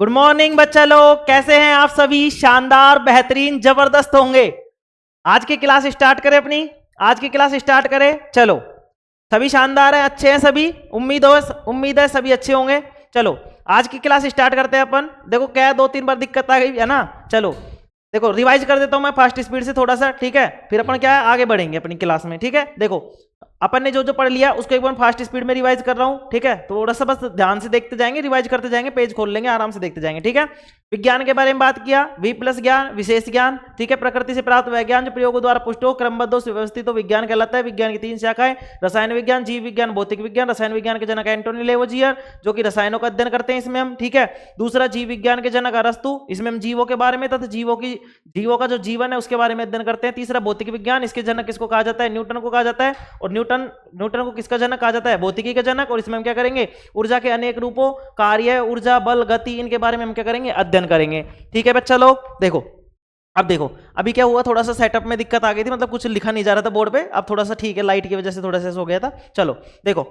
Good morning बच्चा लोग, कैसे हैं आप सभी? शानदार, बेहतरीन, जबरदस्त होंगे। आज की क्लास स्टार्ट करें अपनी। आज की क्लास स्टार्ट करें, चलो। सभी शानदार हैं, अच्छे हैं सभी। उम्मीद है सभी अच्छे होंगे। चलो आज की क्लास स्टार्ट करते हैं अपन। देखो क्या है, 2-3 बार दिक्कत आ गई है ना। चलो देखो रिवाइज कर देता हूं मैं फास्ट स्पीड से थोड़ा सा, ठीक है? फिर अपन क्या है आगे बढ़ेंगे अपनी क्लास में, ठीक है? देखो अपन ने जो जो पढ़ लिया उसको एक बार फास्ट स्पीड में रिवाइज कर रहा हूं, ठीक है? तो थोड़ा सा बस ध्यान से देखते जाएंगे, रिवाइज करते जाएंगे, पेज खोल लेंगे, आराम से देखते जाएंगे, ठीक है? विज्ञान के बारे में बात किया, वी प्लस ज्ञान, विशेष ज्ञान, ठीक है? प्रकृति से प्राप्त वह ज्ञान जो प्रयोगों द्वारा पुष्ट हो, क्रमबद्ध हो, सुव्यवस्थित हो, विज्ञान कहलाता है। विज्ञान की 3 शाखाएं, रसायन विज्ञान, जीव विज्ञान, भौतिक विज्ञान। रसायन विज्ञान के जनक एंटोनी लेवोजियर, जो कि रसायनों का अध्ययन करते हैं इसमें हम, ठीक है? दूसरा जीव विज्ञान के जनक अरस्तु, इसमें हम जीवों के बारे में तथा जीवों का जो जीवन है उसके बारे में अध्ययन करते हैं। तीसरा भौतिक विज्ञान, इसके जनक किसको कहा जाता है? न्यूटन को कहा जाता है। और न्यूटन को किसका जनक कहा जाता है? भौतिकी का जनक। और इसमें हम क्या करेंगे? ऊर्जा के अनेक रूपों, कार्य, ऊर्जा, बल, गति, इनके बारे में हम क्या करेंगे? अध्ययन करेंगे, ठीक है बच्चा लोग? देखो अब देखो अभी क्या हुआ, थोड़ा सा सेटअप में दिक्कत आ गई थी, मतलब कुछ लिखा नहीं जा रहा था बोर्ड पे। अब थोड़ा सा ठीक है, लाइट की वजह से थोड़ा सा हो गया था। चलो देखो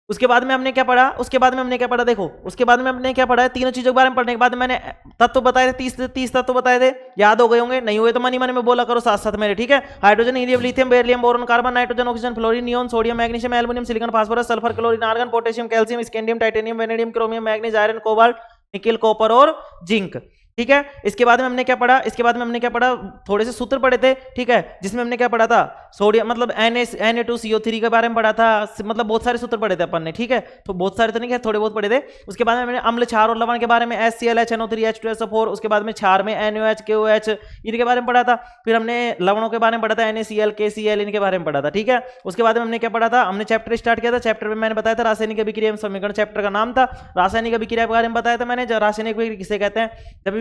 उसके बाद में हमने क्या पढ़ा, देखो उसके बाद में हमने क्या पढ़ा है, तीनों चीजों के बारे में पढ़ने के बाद मैंने तत्व बताए थे, 30 तत्व बताए थे। याद हो गए होंगे, नहीं हुए तो मनी मन में बोला करो साथ साथ मेरे, ठीक है? Hydrogen, helium, lithium, beryllium, boron, carbon, nitrogen, oxygen, fluorine, neon, sodium, magnesium, aluminium, silicon, phosphorus, sulphur, chlorine, argon, potassium, calcium, scandium, titanium, vanadium, chromium, manganese, iron, cobalt, nickel, copper और जिंक, ठीक है? इसके बाद में हमने क्या पढ़ा? थोड़े से सूत्र पढ़े थे, ठीक है? जिसमें हमने क्या पढ़ा था? सोडियम मतलब Na2CO3 के बारे में पढ़ा था, मतलब बहुत सारे सूत्र पढ़े थे अपन ने, ठीक है? तो बहुत सारे तो नहीं है, थोड़े बहुत पढ़े थे। उसके बाद में हमने अम्ल, क्षार और लवण के बारे में HCl, HNO3, H2SO4, उसके बाद में क्षार में NaOH, KOH, इनके बारे में पढ़ा था। फिर हमने लवणों के बारे में पढ़ा था, NaCl, KCl, इनके बारे में पढ़ा था, ठीक है? उसके बाद में हमने क्या पढ़ा था? हमने चैप्टर स्टार्ट किया था। चैप्टर में मैंने बताया था रासायनिक अभिक्रिया एवं समीकरण, चैप्टर का नाम था। रासायनिक अभिक्रिया के बारे में बताया था मैंने। रासायनिक अभिक्रिया किसे कहते हैं? जब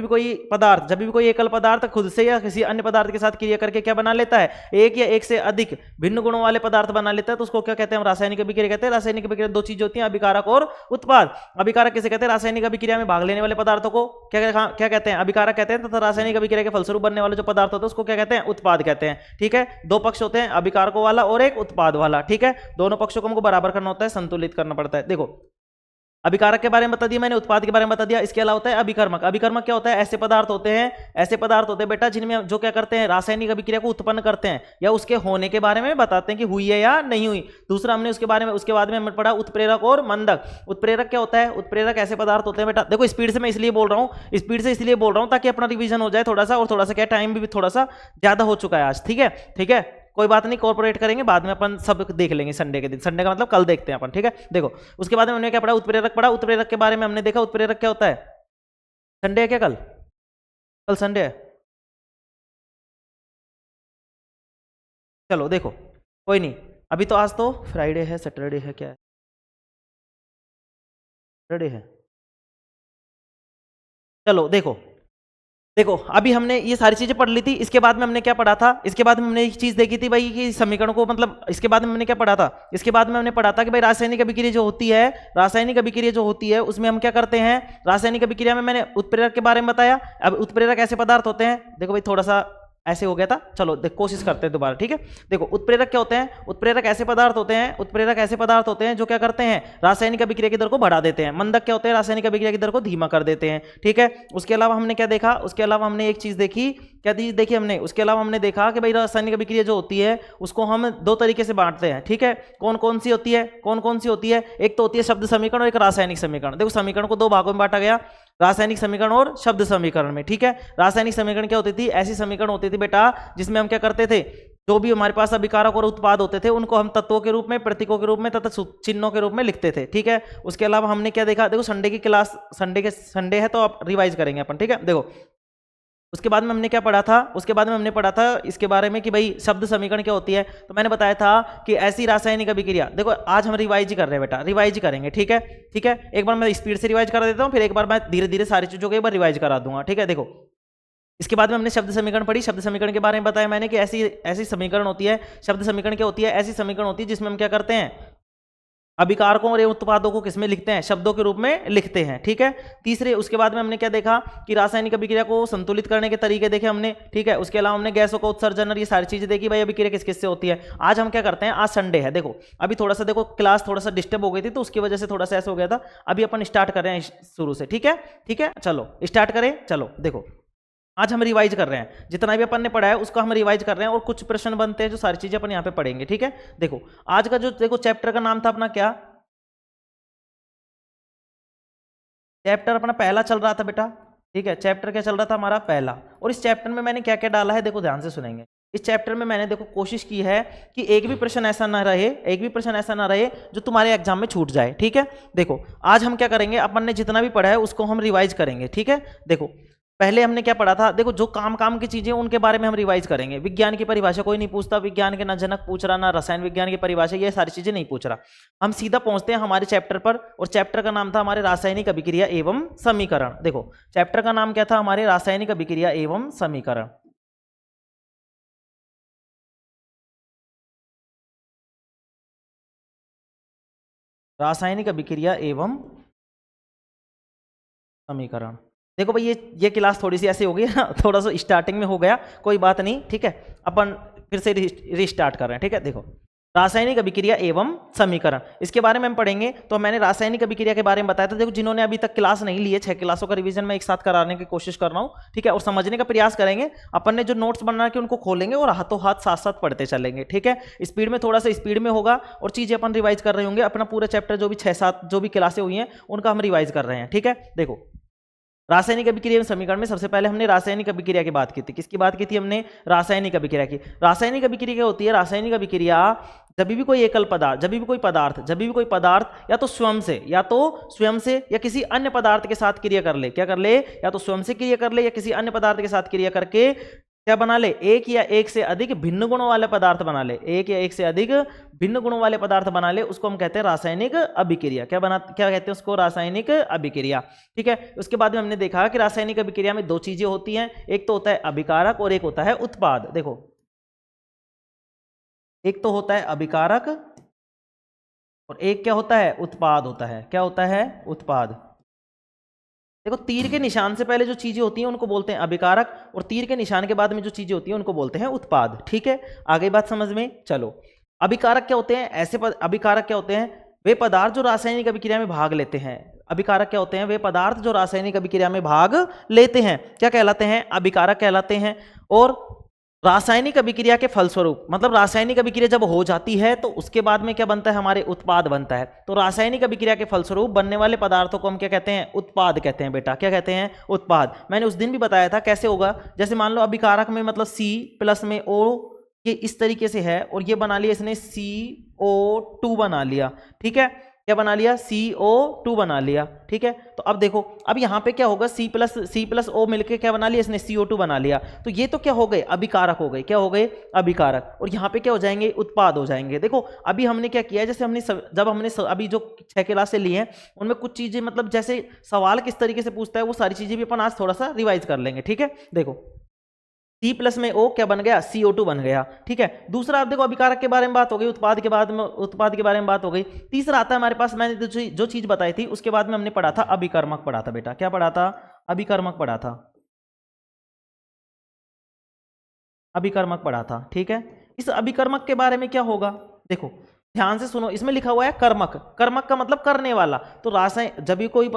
भी कोई एकल पदार्थ खुद से या किसी अन्य पदार्थ के साथ क्रिया करके क्या बना लेता है? एक या एक से अधिक भिन्न गुणों वाले पदार्थ बना लेता है, तो उसको क्या कहते हैं? हम रासायनिक अभिक्रिया कहते हैं। रासायनिक अभिक्रिया 2 चीजें होती हैं, अभिकारक और उत्पाद। अभिकारक किसे कहते हैं? रासायनिक अभिक्रिया में भाग लेने वाले पदार्थों को क्या कहते हैं? अभिकारक कहते हैं। तथा रासायनिक अभिक्रिया के फलस्वरूप बनने वाले जो पदार्थ होते हैं उसको क्या कहते हैं? उत्पाद कहते हैं, ठीक है? 2 पक्ष होते हैं, अभिकारकों वाला और एक उत्पाद वाला, ठीक है? दोनों पक्षों को हमको बराबर करना होता है, संतुलित करना पड़ता है। देखो अभिकारक के बारे में बता दिया मैंने, उत्पाद के बारे में बता दिया। इसके अलावा होता है अभिकर्मक। अभिकर्मक क्या होता है? ऐसे पदार्थ होते हैं बेटा जिनमें जो क्या करते हैं? रासायनिक अभिक्रिया को उत्पन्न करते हैं या उसके होने के बारे में बताते हैं कि हुई है या नहीं हुई। दूसरा हमने उसके बाद में हमने पढ़ा उत्प्रेरक और मंदक। उत्प्रेरक क्या होता है? उत्प्रेरक ऐसे पदार्थ होते हैं बेटा, देखो स्पीड से मैं इसलिए बोल रहा हूं ताकि अपना रिवीजन हो जाए थोड़ा सा, और थोड़ा सा क्या टाइम भी थोड़ा सा ज्यादा हो चुका है आज, ठीक है? ठीक है, कोई बात नहीं, कॉर्पोरेट करेंगे बाद में, अपन सब देख लेंगे संडे के दिन। संडे का मतलब कल देखते हैं अपन, ठीक है? देखो उसके बाद में हमने क्या पढ़ा? उत्प्रेरक पढ़ा। उत्प्रेरक के बारे में हमने देखा उत्प्रेरक क्या होता है। संडे है क्या? कल संडे है। चलो देखो कोई नहीं, अभी तो आज तो फ्राइडे है, सैटरडे है, क्या है? सैटरडे है। चलो देखो अभी हमने ये सारी चीजें पढ़ ली थी। इसके बाद में हमने क्या पढ़ा था? इसके बाद में हमने एक चीज देखी थी भाई कि समीकरण को, मतलब इसके बाद में हमने क्या पढ़ा था? इसके बाद में हमने पढ़ा था कि भाई रासायनिक अभिक्रिया जो होती है उसमें हम क्या करते हैं? रासायनिक अभिक्रिया में मैंने उत्प्रेरक के बारे में बताया। अब उत्प्रेरक ऐसे पदार्थ होते हैं, देखो भाई थोड़ा सा ऐसे हो गया था, चलो कोशिश करते हैं दोबारा, ठीक है? देखो उत्प्रेरक क्या होते हैं? उत्प्रेरक ऐसे पदार्थ होते हैं जो क्या करते हैं? रासायनिक अभिक्रिया की दर को बढ़ा देते हैं। मंदक क्या होते हैं? रासायनिक अभिक्रिया की दर को धीमा कर देते हैं, ठीक है? उसके अलावा हमने क्या देखा? उसके अलावा हमने एक चीज देखी, क्या चीज देखी हमने? उसके अलावा हमने देखा कि भाई रासायनिक अभिक्रिया जो होती है उसको हम 2 तरीके से बांटते हैं, ठीक है? कौन कौन सी होती है? एक तो होती है शब्द समीकरण और एक रासायनिक समीकरण। देखो समीकरण को 2 भागों में बांटा गया, रासायनिक समीकरण और शब्द समीकरण में, ठीक है? रासायनिक समीकरण क्या होती थी? ऐसी समीकरण होती थी बेटा जिसमें हम क्या करते थे? जो भी हमारे पास अभिकारक और उत्पाद होते थे उनको हम तत्वों के रूप में, प्रतीकों के रूप में तथा चिन्हों के रूप में लिखते थे, ठीक है? उसके अलावा हमने क्या देखा? देखो संडे की क्लास, संडे है तो आप रिवाइज करेंगे अपन, ठीक है? देखो उसके बाद में हमने क्या पढ़ा था? इसके बारे में कि भाई शब्द समीकरण क्या होती है। तो मैंने बताया था कि ऐसी रासायनिक अभिक्रिया, देखो आज हम रिवाइज कर रहे हैं बेटा, रिवाइज करेंगे, ठीक है? ठीक है, एक बार मैं स्पीड से रिवाइज कर देता हूं, फिर एक बार मैं धीरे धीरे सारी चीजों को एक बार रिवाइज करा दूंगा, ठीक है? देखो इसके बाद में हमने शब्द समीकरण पढ़ी। शब्द समीकरण के बारे में बताया मैंने कि ऐसी समीकरण होती है, शब्द समीकरण क्या होती है? ऐसी समीकरण होती है जिसमें हम क्या करते हैं? अभिकारकों और उत्पादों को किसमें लिखते हैं? शब्दों के रूप में लिखते हैं, ठीक है। तीसरे, उसके बाद में हमने क्या देखा कि रासायनिक अभिक्रिया को संतुलित करने के तरीके देखे हमने, ठीक है। उसके अलावा हमने गैसों का उत्सर्जन और ये सारी चीजें देखी, भाई अभिक्रिया किस किस से होती है। आज हम क्या करते हैं, आज संडे है, देखो अभी थोड़ा सा देखो क्लास थोड़ा सा डिस्टर्ब हो गई थी तो उसकी वजह से थोड़ा सा ऐसा हो गया था। अभी अपन स्टार्ट कर रहे हैं शुरू से, ठीक है, ठीक है, चलो स्टार्ट करें। चलो देखो, आज हम रिवाइज कर रहे हैं, जितना भी अपन ने पढ़ा है उसको हम रिवाइज कर रहे हैं और कुछ प्रश्न बनते हैं जो सारी चीजें अपन यहाँ पे पढ़ेंगे, ठीक है। देखो आज का जो देखो चैप्टर का नाम था अपना क्या, चैप्टर अपना पहला चल रहा था बेटा, ठीक है। चैप्टर क्या चल रहा था हमारा? पहला। और इस चैप्टर में मैंने क्या क्या डाला है देखो ध्यान से सुनेंगे। इस चैप्टर में मैंने देखो कोशिश की है कि एक भी प्रश्न ऐसा ना रहे, एक भी प्रश्न ऐसा ना रहे जो तुम्हारे एग्जाम में छूट जाए, ठीक है। देखो आज हम क्या करेंगे, अपन ने जितना भी पढ़ा है उसको हम रिवाइज करेंगे, ठीक है। देखो पहले हमने क्या पढ़ा था, देखो जो काम की चीजें उनके बारे में हम रिवाइज करेंगे। विज्ञान की परिभाषा कोई नहीं पूछता, विज्ञान के ना जनक पूछ रहा, ना रसायन विज्ञान की परिभाषा, ये सारी चीजें नहीं पूछ रहा। हम सीधा पहुंचते हैं हमारे चैप्टर पर, और चैप्टर का नाम था हमारे रासायनिक अभिक्रिया एवं समीकरण। देखो चैप्टर का नाम क्या था हमारे? रासायनिक अभिक्रिया एवं समीकरण। रासायनिक अभिक्रिया एवं समीकरण। देखो भाई ये क्लास थोड़ी सी ऐसी हो गई ना, थोड़ा सा स्टार्टिंग में हो गया, कोई बात नहीं, ठीक है। अपन फिर से रिस्टार्ट कर रहे हैं, ठीक है। देखो रासायनिक अभिक्रिया एवं समीकरण, इसके बारे में हम पढ़ेंगे। तो मैंने रासायनिक अभिक्रिया के बारे में बताया था। देखो जिन्होंने अभी तक क्लास नहीं ली है, 6 क्लासों का रिवीजन मैं एक साथ कराने की कोशिश कर रहा हूँ, ठीक है, और समझने का प्रयास करेंगे। अपन ने जो नोट्स बना के उनको खोलेंगे और हाथों हाथ साथ साथ पढ़ते चलेंगे, ठीक है। स्पीड में थोड़ा सा स्पीड में होगा और चीजें अपन रिवाइज कर रहे होंगे। अपना पूरा चैप्टर जो भी 6-7 जो भी क्लासें हुई हैं उनका हम रिवाइज कर रहे हैं, ठीक है। देखो रासायनिक अभिक्रिया एवं समीकरण में सबसे पहले हमने रासायनिक अभिक्रिया की बात की थी। किसकी बात की थी हमने? रासायनिक अभिक्रिया की। रासायनिक अभिक्रिया क्या होती है? रासायनिक अभिक्रिया जब भी कोई एकल पदार्थ, जब भी कोई पदार्थ या तो स्वयं से या किसी अन्य पदार्थ के साथ क्रिया कर ले, क्या कर ले? या तो स्वयं से क्रिया कर ले या किसी अन्य पदार्थ के साथ क्रिया करके क्या बना ले? एक या एक से अधिक भिन्न गुणों वाले पदार्थ बना ले, एक या एक से अधिक भिन्न गुणों वाले पदार्थ बना ले, उसको हम कहते हैं रासायनिक अभिक्रिया। क्या कहते हैं उसको? रासायनिक अभिक्रिया, ठीक है। उसके बाद में हमने देखा कि रासायनिक अभिक्रिया में 2 चीजें होती हैं, एक तो होता है अभिकारक और एक होता है उत्पाद। देखो एक तो होता है अभिकारक और एक क्या होता है? उत्पाद होता है। क्या होता है? उत्पाद। देखो तीर के निशान से पहले जो चीजें होती हैं उनको बोलते हैं अभिकारक, और तीर के निशान के बाद में जो चीजें होती हैं उनको बोलते हैं उत्पाद, ठीक है। आगे बात समझ में? चलो अभिकारक क्या होते हैं? अभिकारक क्या होते हैं? वे पदार्थ जो रासायनिक अभिक्रिया में भाग लेते हैं। अभिकारक क्या होते हैं? वे पदार्थ जो रासायनिक अभिक्रिया में भाग लेते हैं, क्या कहलाते हैं? अभिकारक कहलाते हैं। और रासायनिक अभिक्रिया के फलस्वरूप, मतलब रासायनिक अभिक्रिया जब हो जाती है तो उसके बाद में क्या बनता है? हमारे उत्पाद बनता है। तो रासायनिक अभिक्रिया के फलस्वरूप बनने वाले पदार्थों को हम क्या कहते हैं? उत्पाद कहते हैं बेटा। क्या कहते हैं? उत्पाद। मैंने उस दिन भी बताया था कैसे होगा। जैसे मान लो अभिकारक में मतलब C+ में O ये इस तरीके से है और ये बना लिया इसने CO2 बना लिया, ठीक है। क्या बना लिया? CO2 बना लिया, ठीक है। तो अब देखो अब यहाँ पे क्या होगा? C+O मिलके क्या बना लिया इसने? CO2 बना लिया। तो ये तो क्या हो गए? अभिकारक हो गए। क्या हो गए? अभिकारक। और यहाँ पे क्या हो जाएंगे? उत्पाद हो जाएंगे। देखो अभी हमने क्या किया है, जैसे हमने अभी जो 6 क्लासें ली हैं उनमें कुछ चीजें मतलब जैसे सवाल किस तरीके से पूछता है वो सारी चीजें भी अपन आज थोड़ा सा रिवाइज कर लेंगे, ठीक है। देखो C+ में O क्या बन गया? CO2 बन गया, ठीक है। दूसरा आप देखो अभिकारक के बारे में बात हो गई, उत्पाद के बारे में बात हो गई। तीसरा आता है हमारे पास, मैंने जो चीज बताई थी उसके बाद में हमने पढ़ा था अभिकर्मक पढ़ा था बेटा। क्या पढ़ा था? अभिकर्मक पढ़ा था। अभिकर्मक पढ़ा था, ठीक है। इस अभिकर्मक के बारे में क्या होगा? देखो ध्यान से सुनो, इसमें लिखा हुआ है कर्मक। कर्मक का मतलब करने वाला। तो रासायन जब भी कोई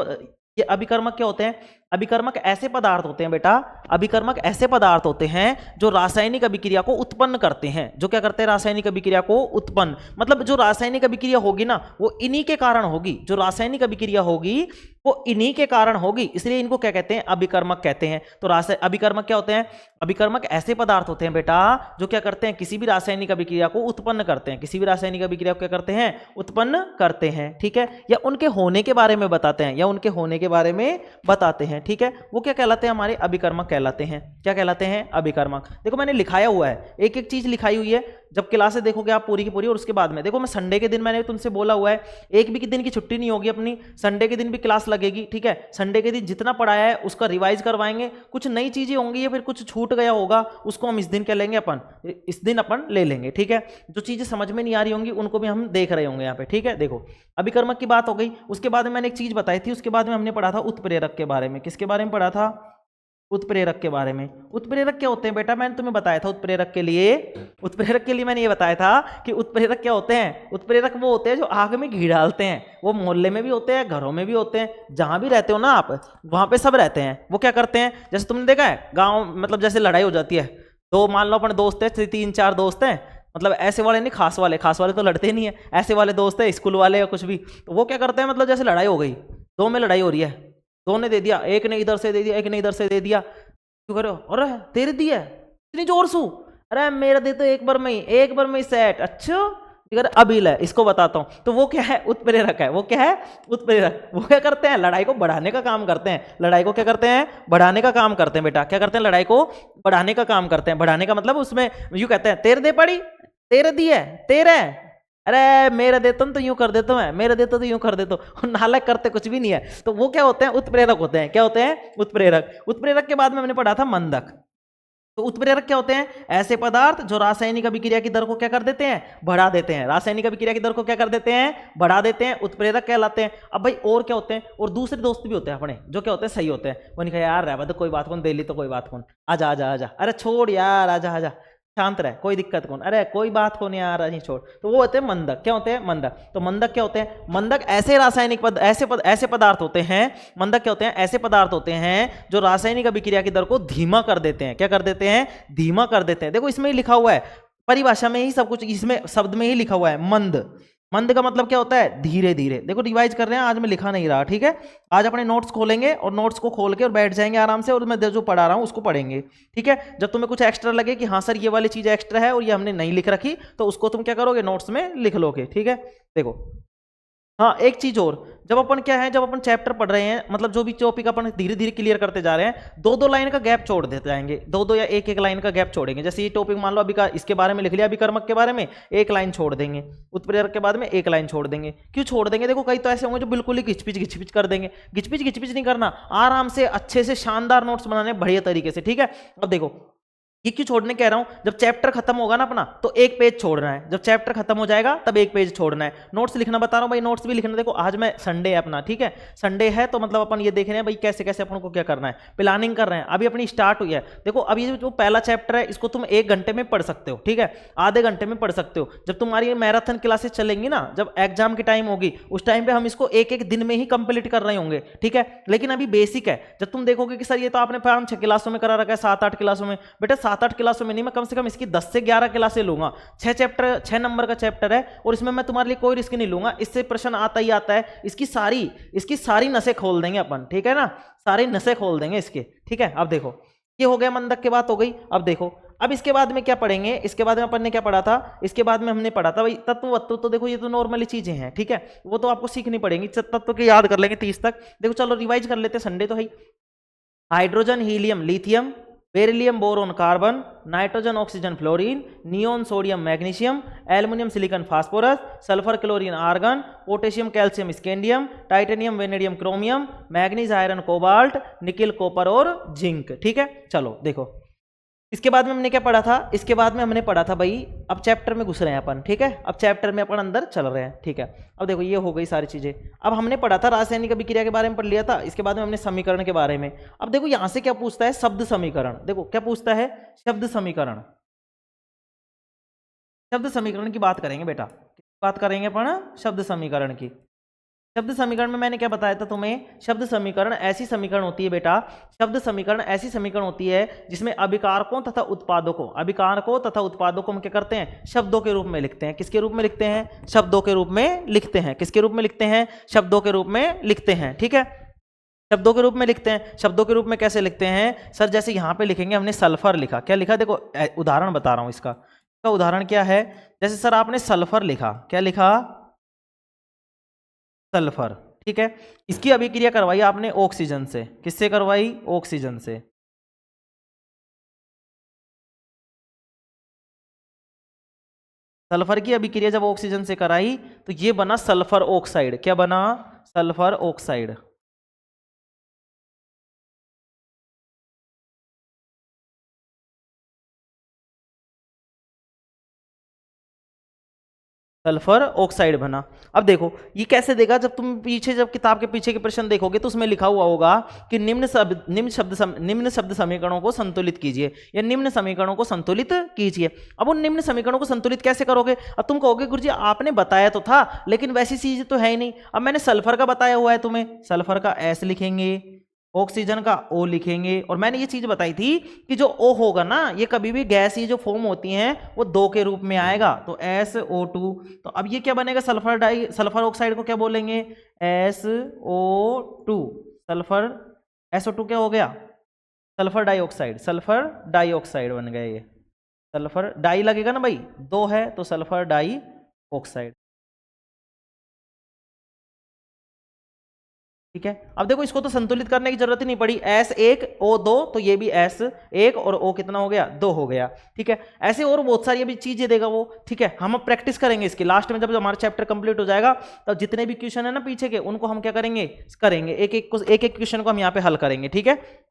ये अभिकर्मक क्या होते हैं? अभिकर्मक ऐसे पदार्थ होते हैं बेटा, अभिकर्मक ऐसे पदार्थ होते हैं जो रासायनिक अभिक्रिया को उत्पन्न करते हैं। जो क्या करते हैं? रासायनिक अभिक्रिया को उत्पन्न, मतलब जो रासायनिक अभिक्रिया होगी ना वो इन्हीं के कारण होगी। जो रासायनिक अभिक्रिया होगी वो इन्हीं के कारण होगी, इसलिए इनको क्या कहते हैं? अभिकर्मक कहते हैं। तो अभिकर्मक क्या होते हैं? अभिकर्मक ऐसे पदार्थ होते हैं बेटा जो क्या करते हैं? किसी भी रासायनिक अभिक्रिया को उत्पन्न करते हैं। किसी भी रासायनिक अभिक्रिया को क्या करते हैं? उत्पन्न करते हैं, ठीक है। या उनके होने के बारे में बताते हैं, या उनके होने के बारे में बताते हैं, ठीक है। वो क्या कहलाते हैं? हमारे अभिकर्मक कहलाते हैं। क्या कहलाते हैं? अभिकर्मक। देखो मैंने लिखाया हुआ है, एक एक चीज लिखाई हुई है। जब क्लासेस देखोगे आप पूरी की पूरी, और उसके बाद में देखो मैं संडे के दिन मैंने तुमसे बोला हुआ है एक भी दिन की छुट्टी नहीं होगी अपनी, संडे के दिन भी क्लास लगेगी, ठीक है। संडे के दिन जितना पढ़ाया है उसका रिवाइज करवाएंगे, कुछ नई चीजें होंगी या फिर कुछ छूट गया होगा उसको हम इस दिन क्या लेंगे अपन, इस दिन अपन ले लेंगे, ठीक है। जो चीजें समझ में नहीं आ रही होंगी उनको भी हम देख रहे होंगे यहाँ पे, ठीक है। देखो अभिकर्मक की बात हो गई, उसके बाद में मैंने एक चीज बताई थी, उसके बाद में हमने पढ़ा था उत्प्रेरक के बारे में। किसके बारे में पढ़ा था? उत्प्रेरक के बारे में। उत्प्रेरक क्या होते हैं बेटा? मैंने तुम्हें बताया था उत्प्रेरक के लिए मैंने ये बताया था कि उत्प्रेरक क्या होते हैं। उत्प्रेरक वो होते हैं जो आग में घी डालते हैं, वो मोहल्ले में भी होते हैं, घरों में भी होते हैं, जहां भी रहते हो ना आप वहां पे सब रहते हैं। वो क्या करते हैं, जैसे तुमने देखा है गाँव, मतलब जैसे लड़ाई हो जाती है, तो मान लो अपने दोस्त है, 3-4 दोस्त हैं, मतलब ऐसे वाले नहीं, खास वाले तो लड़ते नहीं है, ऐसे वाले दोस्त है स्कूल वाले या कुछ भी, तो वो क्या करते हैं, मतलब जैसे लड़ाई हो गई, दो में लड़ाई हो रही है, दो ने दे दिया, एक ने इधर से दे दिया, एक ने इधर से दे दिया, क्यों करो, अरे तेरे दिया इतनी जोर से, अरे मेरा दे तो एक बार में ही सेट, अच्छा अगर अबिल है, इसको बताता हूं। तो वो क्या है? उत्प्रेरक है। वो क्या है? उत्प्रेरक। वो क्या करते हैं? लड़ाई को बढ़ाने का काम करते हैं। लड़ाई को क्या करते हैं? बढ़ाने का काम करते हैं बेटा। क्या करते हैं? लड़ाई को बढ़ाने का काम करते हैं। बढ़ाने का मतलब उसमें यूं कहते हैं, तेरे दे पड़ी, तेरे दी है, तेरे, अरे मेरा देता हूं तो यूं कर देता हूं मैं, मेरा देता तो यूं कर देता हूं, नालक करते कुछ भी नहीं है। तो वो क्या होते हैं? उत्प्रेरक होते हैं। क्या होते हैं? उत्प्रेरक। उत्प्रेरक के बाद में हमने पढ़ा था मंदक। तो उत्प्रेरक क्या होते हैं? ऐसे पदार्थ जो रासायनिक अभिक्रिया की दर को क्या कर देते हैं? बढ़ा देते हैं। रासायनिक अभिक्रिया की दर को क्या कर देते हैं? बढ़ा देते हैं, उत्प्रेरक कहलाते हैं। अब भाई और क्या होते हैं? और दूसरे दोस्त भी होते हैं अपने, जो क्या होते हैं? सही होते हैं। वो नहीं कहा यार रहवा तो कोई बात कौन, दे ली तो कोई बात कौन, आजा आजा आजा, अरे छोड़ यार, आजा आजा, शांत रहे, कोई दिक्कत कौन, अरे कोई बात कौन यार, नहीं छोड़। तो वो होते हैं मंदक। क्या होते हैं? मंदक। तो मंदक क्या होते हैं? मंदक ऐसे रासायनिक ऐसे पदार्थ होते हैं। मंदक क्या होते हैं? ऐसे पदार्थ होते हैं जो रासायनिक अभिक्रिया की दर को धीमा कर देते हैं। क्या कर देते हैं? धीमा कर देते हैं। देखो इसमें ही लिखा हुआ है, परिभाषा में ही सब कुछ, इसमें शब्द में ही लिखा हुआ है मंद। मंद का मतलब क्या होता है? धीरे धीरे। देखो रिवाइज कर रहे हैं, आज मैं लिखा नहीं रहा, ठीक है। आज अपने नोट्स खोलेंगे और नोट्स को खोल के और बैठ जाएंगे आराम से, और मैं जो पढ़ा रहा हूं उसको पढ़ेंगे, ठीक है। जब तुम्हें कुछ एक्स्ट्रा लगे कि हाँ सर ये वाली चीज एक्स्ट्रा है और ये हमने नहीं लिख रखी, तो उसको तुम क्या करोगे? नोट्स में लिख लोगे, ठीक है। देखो हाँ एक चीज और, जब अपन क्या है, जब अपन चैप्टर पढ़ रहे हैं, मतलब जो भी टॉपिक अपन धीरे धीरे क्लियर करते जा रहे हैं, 2-2 लाइन का गैप छोड़ देते जाएंगे, 2-2 या 1-1 लाइन का गैप छोड़ेंगे। जैसे ये टॉपिक मान लो अभी का, इसके बारे में लिख लिया, अभिकर्मक के बारे में 1 लाइन छोड़ देंगे, उत्प्रेरक के बाद में 1 लाइन छोड़ देंगे। क्यों छोड़ देंगे? देखो कई तो ऐसे होंगे जो बिल्कुल ही घिचपिच कर देंगे। घिचपिच नहीं करना, आराम से अच्छे से शानदार नोट्स बनाने बढ़िया तरीके से, ठीक है। अब देखो ये क्यों छोड़ने कह रहा हूं, जब चैप्टर खत्म होगा ना अपना, तो 1 पेज छोड़ना है, जब चैप्टर खत्म हो जाएगा तब 1 पेज छोड़ना है। नोट्स लिखना बता रहा हूं भाई, नोट्स भी लिखना। देखो आज मैं संडे है अपना, ठीक है, संडे है तो मतलब अपन ये देख रहे हैं भाई कैसे कैसे अपन को क्या करना है, प्लानिंग कर रहे हैं। अभी अपनी स्टार्ट हुई है। देखो अभी जो पहला चैप्टर है इसको तुम 1 घंटे में पढ़ सकते हो, ठीक है, आधे घंटे में पढ़ सकते हो। जब तुम्हारी मैराथन क्लासेस चलेंगी ना, जब एग्जाम की टाइम होगी, उस टाइम पे हम इसको 1-1 दिन में ही कंप्लीट कर रहे होंगे, ठीक है। लेकिन अभी बेसिक है। जब तुम देखोगे कि सर ये तो आपने 5-6 क्लासों में करा रखा है, 7-8 क्लासों में, बेटा 7-8 क्लासों में नहीं, मैं कम से कम इसकी 10 से 11 क्लासें लूंगा। 6 नंबर का चैप्टर है और इसमें मैं तुम्हारे लिए कोई रिस्क नहीं लूंगा, इससे प्रश्न आता ही आता है। इसकी सारी नसें खोल देंगे अपन, ठीक है ना, सारी नसें खोल देंगे इसके, ठीक है। अब देखो ये हो गया, मंदक की बात हो गई। अब देखो अब इसके बाद में क्या पढ़ेंगे, इसके बाद में अपन ने क्या पढ़ा था, इसके बाद में हमने पढ़ा था भाई तत्व वत्व। तो देखो ये तो नॉर्मली चीजें हैं, ठीक है, वो तो आपको सीखनी पड़ेंगी, तत्व के याद कर लेंगे 30 तक। देखो चलो रिवाइज कर लेते, संडे तो है। Hydrogen helium lithium, beryllium boron carbon, nitrogen oxygen fluorine, neon sodium magnesium, aluminium silicon phosphorus, sulphur chlorine argon, potassium calcium scandium, titanium vanadium chromium, manganese iron cobalt, nickel copper और zinc, ठीक है। चलो देखो इसके बाद में हमने क्या पढ़ा था, इसके बाद में हमने पढ़ा था भाई, अब चैप्टर में घुस रहे हैं अपन, ठीक है, अब चैप्टर में अपन अंदर चल रहे हैं, ठीक है। अब देखो ये हो गई सारी चीजें। अब हमने पढ़ा था रासायनिक अभिक्रिया के बारे में पढ़ लिया था, इसके बाद में हमने समीकरण के बारे में। अब देखो यहां से क्या पूछता है, शब्द समीकरण। देखो क्या पूछता है, शब्द समीकरण। शब्द समीकरण की बात करेंगे बेटा, बात करेंगे अपन शब्द समीकरण की। शब्द समीकरण में मैंने क्या बताया था तुम्हें, शब्द समीकरण ऐसी समीकरण होती है बेटा, शब्द समीकरण ऐसी समीकरण होती है जिसमें अभिकारकों तथा उत्पादकों, अभिकारकों तथा उत्पादकों हम क्या करते हैं, शब्दों के रूप में लिखते हैं। किसके रूप में लिखते हैं, शब्दों के रूप में लिखते हैं। किसके रूप में लिखते हैं, शब्दों के रूप में लिखते हैं, ठीक है, शब्दों के रूप में लिखते हैं। शब्दों के रूप में कैसे लिखते हैं सर, जैसे यहां पे लिखेंगे, हमने सल्फर लिखा, क्या लिखा, देखो उदाहरण बता रहा हूं इसका उदाहरण क्या है। जैसे सर आपने सल्फर लिखा, क्या लिखा, सल्फर, ठीक है, इसकी अभिक्रिया करवाई आपने ऑक्सीजन से। किससे करवाई, ऑक्सीजन से। सल्फर की अभिक्रिया जब ऑक्सीजन से कराई तो ये बना सल्फर ऑक्साइड। क्या बना? Sulphur oxide. सल्फर ऑक्साइड बना। अब देखो ये कैसे देगा, जब तुम पीछे जब किताब के पीछे के प्रश्न देखोगे तो उसमें लिखा हुआ होगा कि निम्न शब्द समीकरणों को संतुलित कीजिए या निम्न समीकरणों को संतुलित कीजिए। अब उन निम्न समीकरणों को संतुलित कैसे करोगे? अब तुम कहोगे गुरुजी आपने बताया तो था लेकिन वैसी चीज तो है ही नहीं। अब मैंने सल्फर का बताया हुआ है तुम्हें, सल्फर का एस लिखेंगे, ऑक्सीजन का ओ लिखेंगे, और मैंने ये चीज बताई थी कि जो ओ होगा ना ये कभी भी गैस, ये जो फॉर्म होती हैं वो दो के रूप में आएगा, तो SO2। तो अब ये क्या बनेगा? सल्फर ऑक्साइड को क्या बोलेंगे? SO2। सल्फर SO2 क्या हो गया? Sulphur dioxide. सल्फर डाइऑक्साइड बन गया ये। सल्फर डाई लगेगा ना भाई, दो है तो सल्फर डाई ऑक्साइड। ठीक है। अब देखो इसको तो संतुलित करने की जरूरत ही नहीं पड़ी, S1O2 तो ये भी S1 और O कितना हो गया? 2 हो गया। ठीक है। ऐसे और बहुत सारी अभी चीजें देगा वो। ठीक है, हम अब प्रैक्टिस करेंगे इसकी लास्ट में, जब हमारा चैप्टर कंप्लीट हो जाएगा तो जितने भी क्वेश्चन है ना पीछे के उनको हम क्या करेंगे? एक एक क्वेश्चन को हम यहाँ पे हल करेंगे। ठीक है।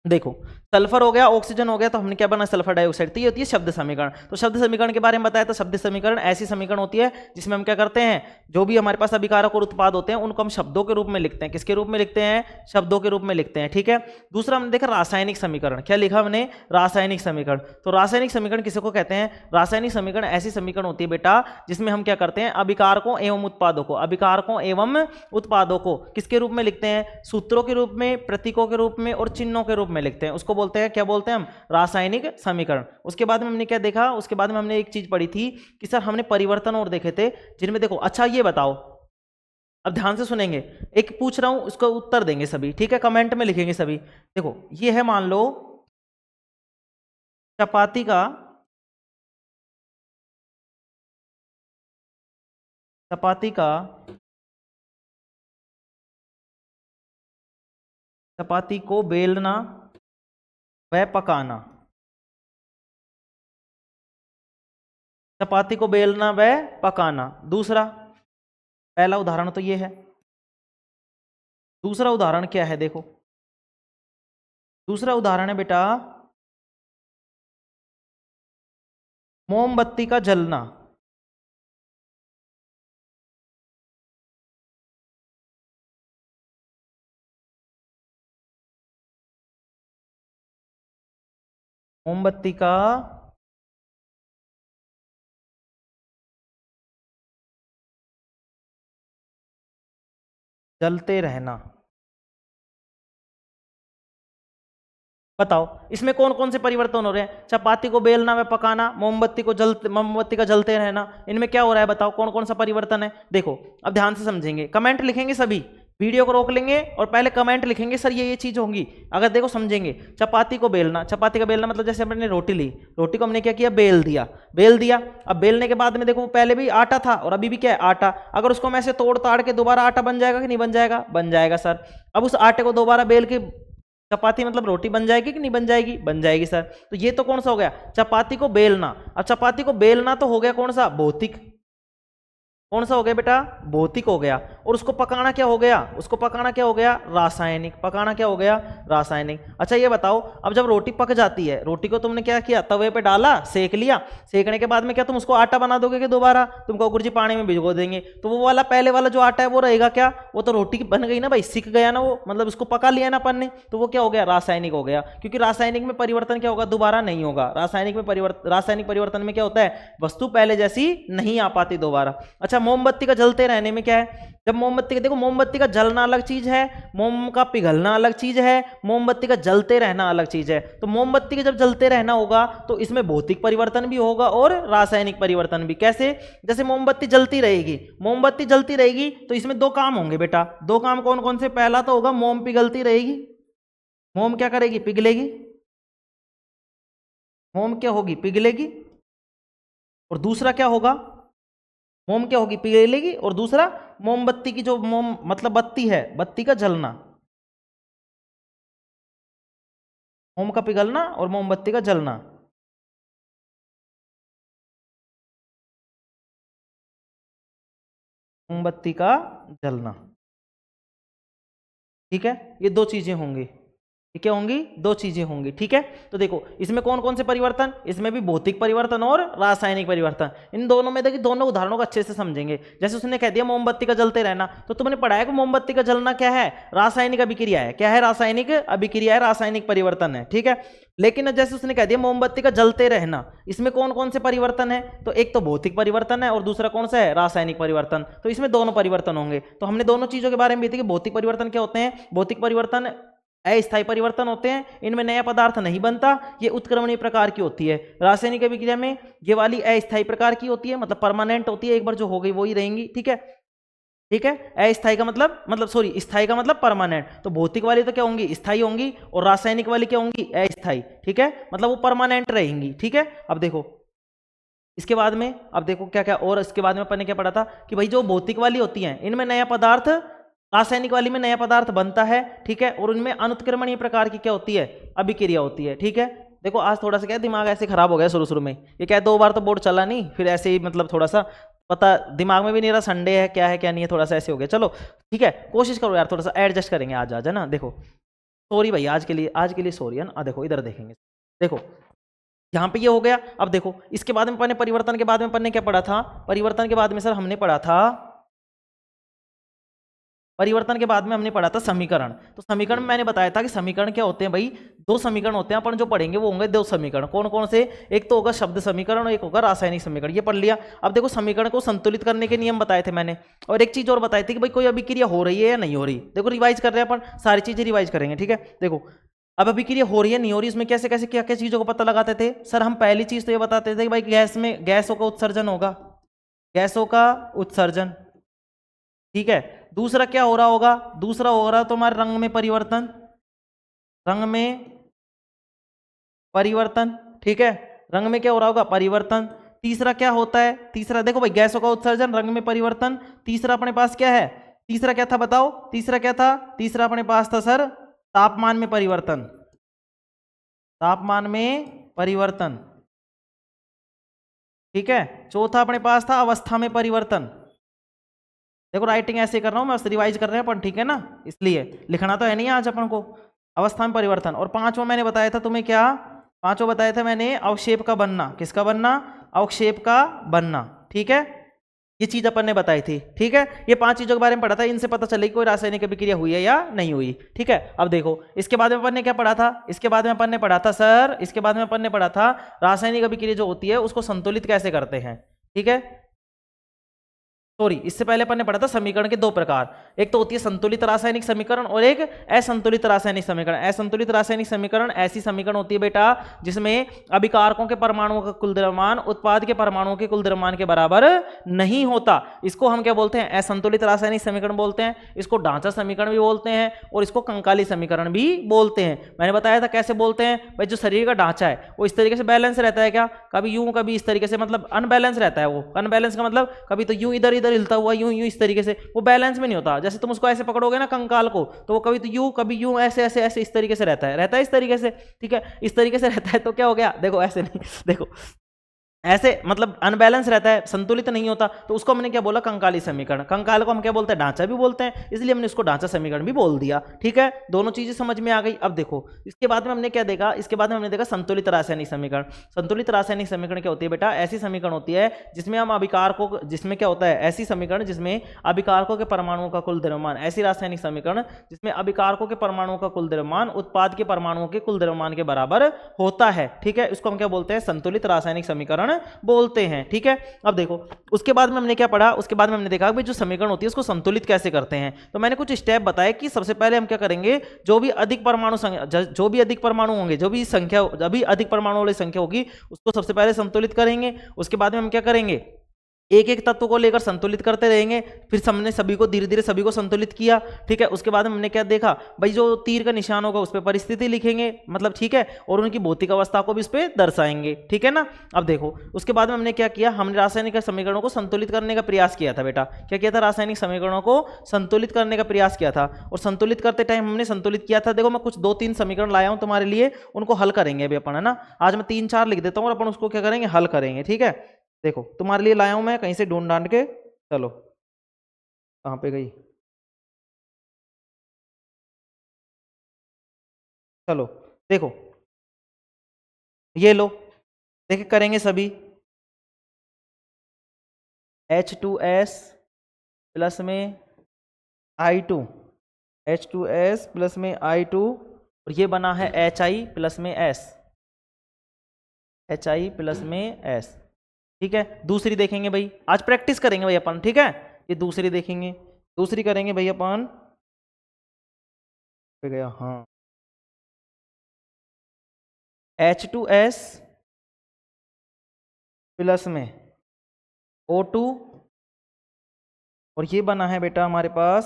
देखो सल्फर हो गया, ऑक्सीजन हो गया, तो हमने क्या बना? Sulphur dioxide. तो ये होती है शब्द समीकरण। तो शब्द समीकरण के बारे में बताया, तो शब्द समीकरण ऐसी समीकरण होती है जिसमें हम क्या करते हैं, जो भी हमारे पास अभिकारक और उत्पाद होते हैं उनको हम शब्दों के रूप में लिखते हैं। किसके रूप में लिखते हैं? शब्दों के रूप में लिखते हैं। ठीक है। दूसरा हमने देखा रासायनिक समीकरण। क्या लिखा हमने? रासायनिक समीकरण। तो रासायनिक समीकरण किसे को कहते हैं? रासायनिक समीकरण ऐसी समीकरण होती है बेटा जिसमें हम क्या करते हैं? अभिकारकों एवं उत्पादों को, अभिकारकों एवं उत्पादों को किसके रूप में लिखते हैं? सूत्रों के रूप में, प्रतीकों के रूप में और चिन्हों के रूप में लिखते हैं। उसको बोलते हैं, क्या बोलते हैं हम? रासायनिक समीकरण। उसके बाद में हमने क्या देखा? उसके बाद में हमने एक चीज पढ़ी थी कि सर हमने परिवर्तन और देखे थे जिनमें देखो, अच्छा ये बताओ, अब ध्यान से सुनेंगे, एक पूछ रहा हूं उसका उत्तर देंगे सभी। ठीक है, कमेंट में लिखेंगे सभी। देखो ये है, मान लो चपाती का, चपाती का, चपाती को बेलना व पकाना, चपाती को बेलना व पकाना। दूसरा, पहला उदाहरण तो ये है। दूसरा उदाहरण क्या है? देखो दूसरा उदाहरण है बेटा मोमबत्ती का जलना। मोमबत्ती का जलते रहना। बताओ इसमें कौन कौन से परिवर्तन हो रहे हैं? चपाती को बेलना व पकाना, मोमबत्ती का जलते रहना, इनमें क्या हो रहा है? बताओ कौन कौन सा परिवर्तन है? देखो अब ध्यान से समझेंगे, कमेंट लिखेंगे सभी, वीडियो को रोक लेंगे और पहले कमेंट लिखेंगे सर ये चीज होंगी। अगर देखो समझेंगे, चपाती को बेलना, चपाती का बेलना मतलब जैसे हमने रोटी ली, रोटी को हमने क्या किया? बेल दिया, बेल दिया। अब बेलने के बाद में देखो पहले भी आटा था और अभी भी क्या है? आटा। अगर उसको हम ऐसे तोड़ ताड़ के दोबारा आटा बन जाएगा कि नहीं बन जाएगा? बन जाएगा सर। अब उस आटे को दोबारा बेल के चपाती मतलब रोटी बन जाएगी कि नहीं बन जाएगी? बन जाएगी सर। तो ये तो कौन सा हो गया? चपाती को बेलना। अब चपाती को बेलना तो हो गया कौन सा? भौतिक। कौन सा हो गया बेटा? भौतिक हो गया। और उसको पकाना क्या हो गया? उसको पकाना क्या हो गया? रासायनिक। पकाना क्या हो गया? रासायनिक। अच्छा ये बताओ, अब जब रोटी पक जाती है, रोटी को तुमने क्या किया? तवे पे डाला, सेक लिया, सेकने के बाद में क्या तुम उसको आटा बना दोगे कि दोबारा? तुम कहो गुरुजी पानी में भिगो देंगे, तो वो वाला पहले वाला जो आटा है वो रहेगा क्या? वो तो रोटी बन गई ना भाई, सिक गया ना वो, मतलब उसको पका लिया ना अपन ने, तो वो क्या हो गया? रासायनिक हो गया। क्योंकि रासायनिक में परिवर्तन क्या होगा? दोबारा नहीं होगा। रासायनिक परिवर्तन में क्या होता है? वस्तु पहले जैसी नहीं आ पाती दोबारा। अच्छा मोमबत्ती का जलते रहने में क्या है? जब मोमबत्ती का, देखो मोमबत्ती का जलना अलग चीज है, मोम का पिघलना अलग चीज है, मोमबत्ती का जलते रहना अलग चीज है। तो मोमबत्ती के जब जलते रहना होगा तो इसमें भौतिक परिवर्तन भी होगा और रासायनिक परिवर्तन भी। कैसे? जैसे मोमबत्ती जलती रहेगी, मोमबत्ती जलती रहेगी तो इसमें दो काम होंगे बेटा। दो काम कौन कौन से? पहला तो होगा मोम पिघलती रहेगी, मोम क्या करेगी? पिघलेगी। मोम क्या होगी? पिघलेगी। और दूसरा क्या होगा? मोम क्या होगी? पिघलेगी। और दूसरा मोमबत्ती की जो मोम मतलब बत्ती है, बत्ती का जलना, मोम का पिघलना और मोमबत्ती का जलना। मोमबत्ती का जलना। ठीक है, ये दो चीजें होंगी। ये क्या होंगी? दो चीजें होंगी। ठीक है, तो देखो इसमें कौन कौन से परिवर्तन, इसमें भी भौतिक परिवर्तन और रासायनिक परिवर्तन। इन दोनों में देखिए दोनों उदाहरणों को अच्छे से समझेंगे। जैसे उसने कह दिया मोमबत्ती का जलते रहना, तो तुमने पढ़ा है कि मोमबत्ती का जलना क्या है? रासायनिक अभिक्रिया है। क्या है? रासायनिक अभिक्रिया है, रासायनिक परिवर्तन है। ठीक है, लेकिन जैसे उसने कह दिया मोमबत्ती का जलते रहना, इसमें कौन कौन से परिवर्तन है? तो एक तो भौतिक परिवर्तन है और दूसरा कौन सा है? रासायनिक परिवर्तन। तो इसमें दोनों परिवर्तन होंगे। तो हमने दोनों चीजों के बारे में भी देखी। भौतिक परिवर्तन क्या होते हैं? भौतिक परिवर्तन अस्थायी परिवर्तन होते हैं, इनमें नया पदार्थ नहीं बनता, ये उत्क्रमणीय प्रकार की होती है। रासायनिक अभिक्रिया में ये वाली अस्थायी प्रकार की होती है, मतलब परमानेंट होती है, एक बार जो हो गई वो ही रहेंगी। ठीक है, ठीक है, अस्थायी का मतलब सॉरी स्थायी का मतलब परमानेंट। तो भौतिक वाली तो क्या होंगी? स्थायी होंगी, और रासायनिक वाली क्या होंगी? अस्थायी। ठीक है, मतलब वो परमानेंट रहेंगी। ठीक है, अब देखो इसके बाद में, अब देखो क्या क्या और इसके बाद में अपन ने क्या पढ़ा था कि भाई जो भौतिक वाली होती हैं इनमें नया पदार्थ, रासायनिक वाली में नया पदार्थ बनता है। ठीक है, और उनमें अनुत्क्रमणीय प्रकार की क्या होती है? अभिक्रिया होती है। ठीक है, देखो आज थोड़ा सा क्या दिमाग ऐसे खराब हो गया शुरू शुरू में, ये क्या 2 बार तो बोर्ड चला नहीं, फिर ऐसे ही मतलब थोड़ा सा पता दिमाग में भी नहीं रहा संडे है क्या है क्या नहीं है, थोड़ा सा ऐसे हो गया। चलो ठीक है, कोशिश करो यार, थोड़ा सा एडजस्ट करेंगे आज है ना। देखो सॉरी भाई आज के लिए सॉरी है ना। देखो इधर देखेंगे, देखो यहाँ पे ये हो गया। अब देखो इसके बाद में अपन ने परिवर्तन के बाद में अपन ने क्या पढ़ा था? परिवर्तन के बाद में सर हमने पढ़ा था, परिवर्तन के बाद में हमने पढ़ा था समीकरण। तो समीकरण में मैंने बताया था कि समीकरण क्या होते हैं भाई? 2 समीकरण होते हैं, अपन जो पढ़ेंगे वो होंगे 2 समीकरण। कौन कौन से? एक तो होगा शब्द समीकरण और एक होगा रासायनिक समीकरण। ये पढ़ लिया। अब देखो समीकरण को संतुलित करने के नियम बताए थे मैंने, और एक चीज और बताई थी कि भाई कोई अभिक्रिया हो रही है या नहीं हो रही। देखो रिवाइज कर रहे हैं अपन, सारी चीजें रिवाइज करेंगे। ठीक है, देखो अब अभिक्रिया हो रही है नहीं हो रही, इसमें कैसे कैसे क्या क्या चीजों को पता लगाते थे सर? हम पहली चीज तो ये बताते थे कि भाई गैस में गैसों का उत्सर्जन होगा, गैसों का उत्सर्जन। ठीक है, दूसरा क्या हो रहा होगा? दूसरा हो रहा तुम्हारे रंग में परिवर्तन, रंग में परिवर्तन। ठीक है, रंग में क्या हो रहा होगा? परिवर्तन। तीसरा क्या होता है? तीसरा देखो भाई गैसों का उत्सर्जन, रंग में परिवर्तन। तीसरा अपने पास क्या है? तीसरा क्या था बताओ? तीसरा क्या था? तीसरा अपने पास था सर तापमान में परिवर्तन, तापमान में परिवर्तन। ठीक है, चौथा अपने पास था अवस्था में परिवर्तन। देखो राइटिंग ऐसे कर रहा हूं मैं, रिवाइज कर रहे हैं अपन। ठीक है ना, इसलिए लिखना तो है नहीं आज अपन को। अवस्था में परिवर्तन। और पांचवा मैंने बताया था तुम्हें क्या? पांचवा बताया था मैंने अवक्षेप का बनना। किसका बनना? अवक्षेप का बनना। ठीक है, ये चीज अपन ने बताई थी। ठीक है, ये 5 चीजों के बारे में पढ़ा था, इनसे पता चलेगी कोई रासायनिक अभिक्रिया हुई है या नहीं हुई। ठीक है, अब देखो इसके बाद में अपन ने क्या पढ़ा था? इसके बाद में अपन ने पढ़ा था सर, इसके बाद में अपन ने पढ़ा था रासायनिक अभिक्रिया जो होती है उसको संतुलित कैसे करते हैं। ठीक है, सॉरी इससे पहले अपन ने पढ़ा था समीकरण के 2 प्रकार, एक तो होती है संतुलित रासायनिक समीकरण और एक असंतुलित रासायनिक समीकरण। असंतुलित रासायनिक समीकरण ऐसी समीकरण होती है बेटा जिसमें अभिकारकों के परमाणुओं का कुल द्रव्यमान उत्पाद के परमाणुओं के कुल द्रव्यमान के बराबर नहीं होता। इसको हम क्या बोलते हैं? असंतुलित रासायनिक समीकरण बोलते हैं। इसको ढांचा समीकरण भी बोलते हैं और इसको कंकाली समीकरण भी बोलते हैं। मैंने बताया था कैसे बोलते हैं भाई, जो शरीर का ढांचा है वो इस तरीके से बैलेंस रहता है क्या? कभी यूं कभी इस तरीके से, मतलब अनबैलेंस रहता है। वो अनबैलेंस का मतलब कभी तो यूं इधर इधर हिलता हुआ, यूं यूं इस तरीके से, वो बैलेंस में नहीं होता। जैसे तुम उसको ऐसे पकड़ोगे ना कंकाल को, तो वो कभी तो यूं कभी यूं ऐसे ऐसे ऐसे इस तरीके से रहता है इस तरीके से। ठीक है, इस तरीके से रहता है तो क्या हो गया? देखो ऐसे नहीं, देखो ऐसे मतलब अनबैलेंस रहता है, संतुलित नहीं होता। तो उसको हमने क्या बोला? कंकाली समीकरण। कंकाल को हम क्या बोलते हैं? ढांचा भी बोलते हैं, इसलिए हमने उसको ढांचा समीकरण भी बोल दिया। ठीक है, दोनों चीजें समझ में आ गई। अब देखो इसके बाद में हमने क्या देखा? इसके बाद में हमने देखा संतुलित रासायनिक समीकरण। संतुलित रासायनिक समीकरण क्या होती है बेटा? ऐसी समीकरण होती है जिसमें हम अभिकार को, जिसमें क्या होता है? ऐसी समीकरण जिसमें अभिकारकों के परमाणुओं का कुल द्रव्यमान, ऐसी रासायनिक समीकरण जिसमें अभिकारकों के परमाणुओं का कुल द्रव्यमान उत्पाद के परमाणुओं के कुल द्रव्यमान के बराबर होता है। ठीक है, इसको हम क्या बोलते हैं? संतुलित रासायनिक समीकरण बोलते हैं। ठीक है, अब देखो उसके बाद में हमने क्या पढ़ा? उसके बाद में हमने देखा कि जो समीकरण होती है उसको संतुलित कैसे करते हैं। तो मैंने कुछ स्टेप बताए कि सबसे पहले हम क्या करेंगे, जो भी अधिक परमाणु होंगे, जो भी संख्या, अभी अधिक परमाणु वाली संख्या होगी उसको सबसे पहले संतुलित करेंगे। उसके बाद में हम क्या करेंगे? एक एक तत्व को लेकर संतुलित करते रहेंगे। फिर हमने सभी को धीरे धीरे सभी को संतुलित किया। ठीक है, उसके बाद हमने क्या देखा भाई, जो तीर का निशान होगा उस पर परिस्थिति लिखेंगे, मतलब ठीक है, और उनकी भौतिक अवस्था को भी इस पर दर्शाएंगे। ठीक है ना। अब देखो उसके बाद में हमने क्या किया? हमने रासायनिक समीकरणों को संतुलित करने का प्रयास किया था बेटा। क्या किया था? रासायनिक समीकरणों को संतुलित करने का प्रयास किया था। और संतुलित करते टाइम हमने संतुलित किया था, देखो मैं कुछ 2-3 समीकरण लाया हूं तुम्हारे लिए, उनको हल करेंगे अभी अपन, है ना। आज मैं 3-4 लिख देता हूं और अपन उसको क्या करेंगे? हल करेंगे। ठीक है, देखो तुम्हारे लिए लाया हूं मैं कहीं से ढूंढ ढांड के, चलो कहाँ पे गई? चलो देखो, ये लो, देखिए करेंगे सभी। H2S प्लस में I2, H2S प्लस में I2, और ये बना है HI प्लस में S, HI प्लस में S। ठीक है, दूसरी देखेंगे भाई, आज प्रैक्टिस करेंगे भाई अपन, ठीक है। ये दूसरी देखेंगे, दूसरी करेंगे भाई अपन, पे गया, हाँ, H2S प्लस में O2, और ये बना है बेटा हमारे पास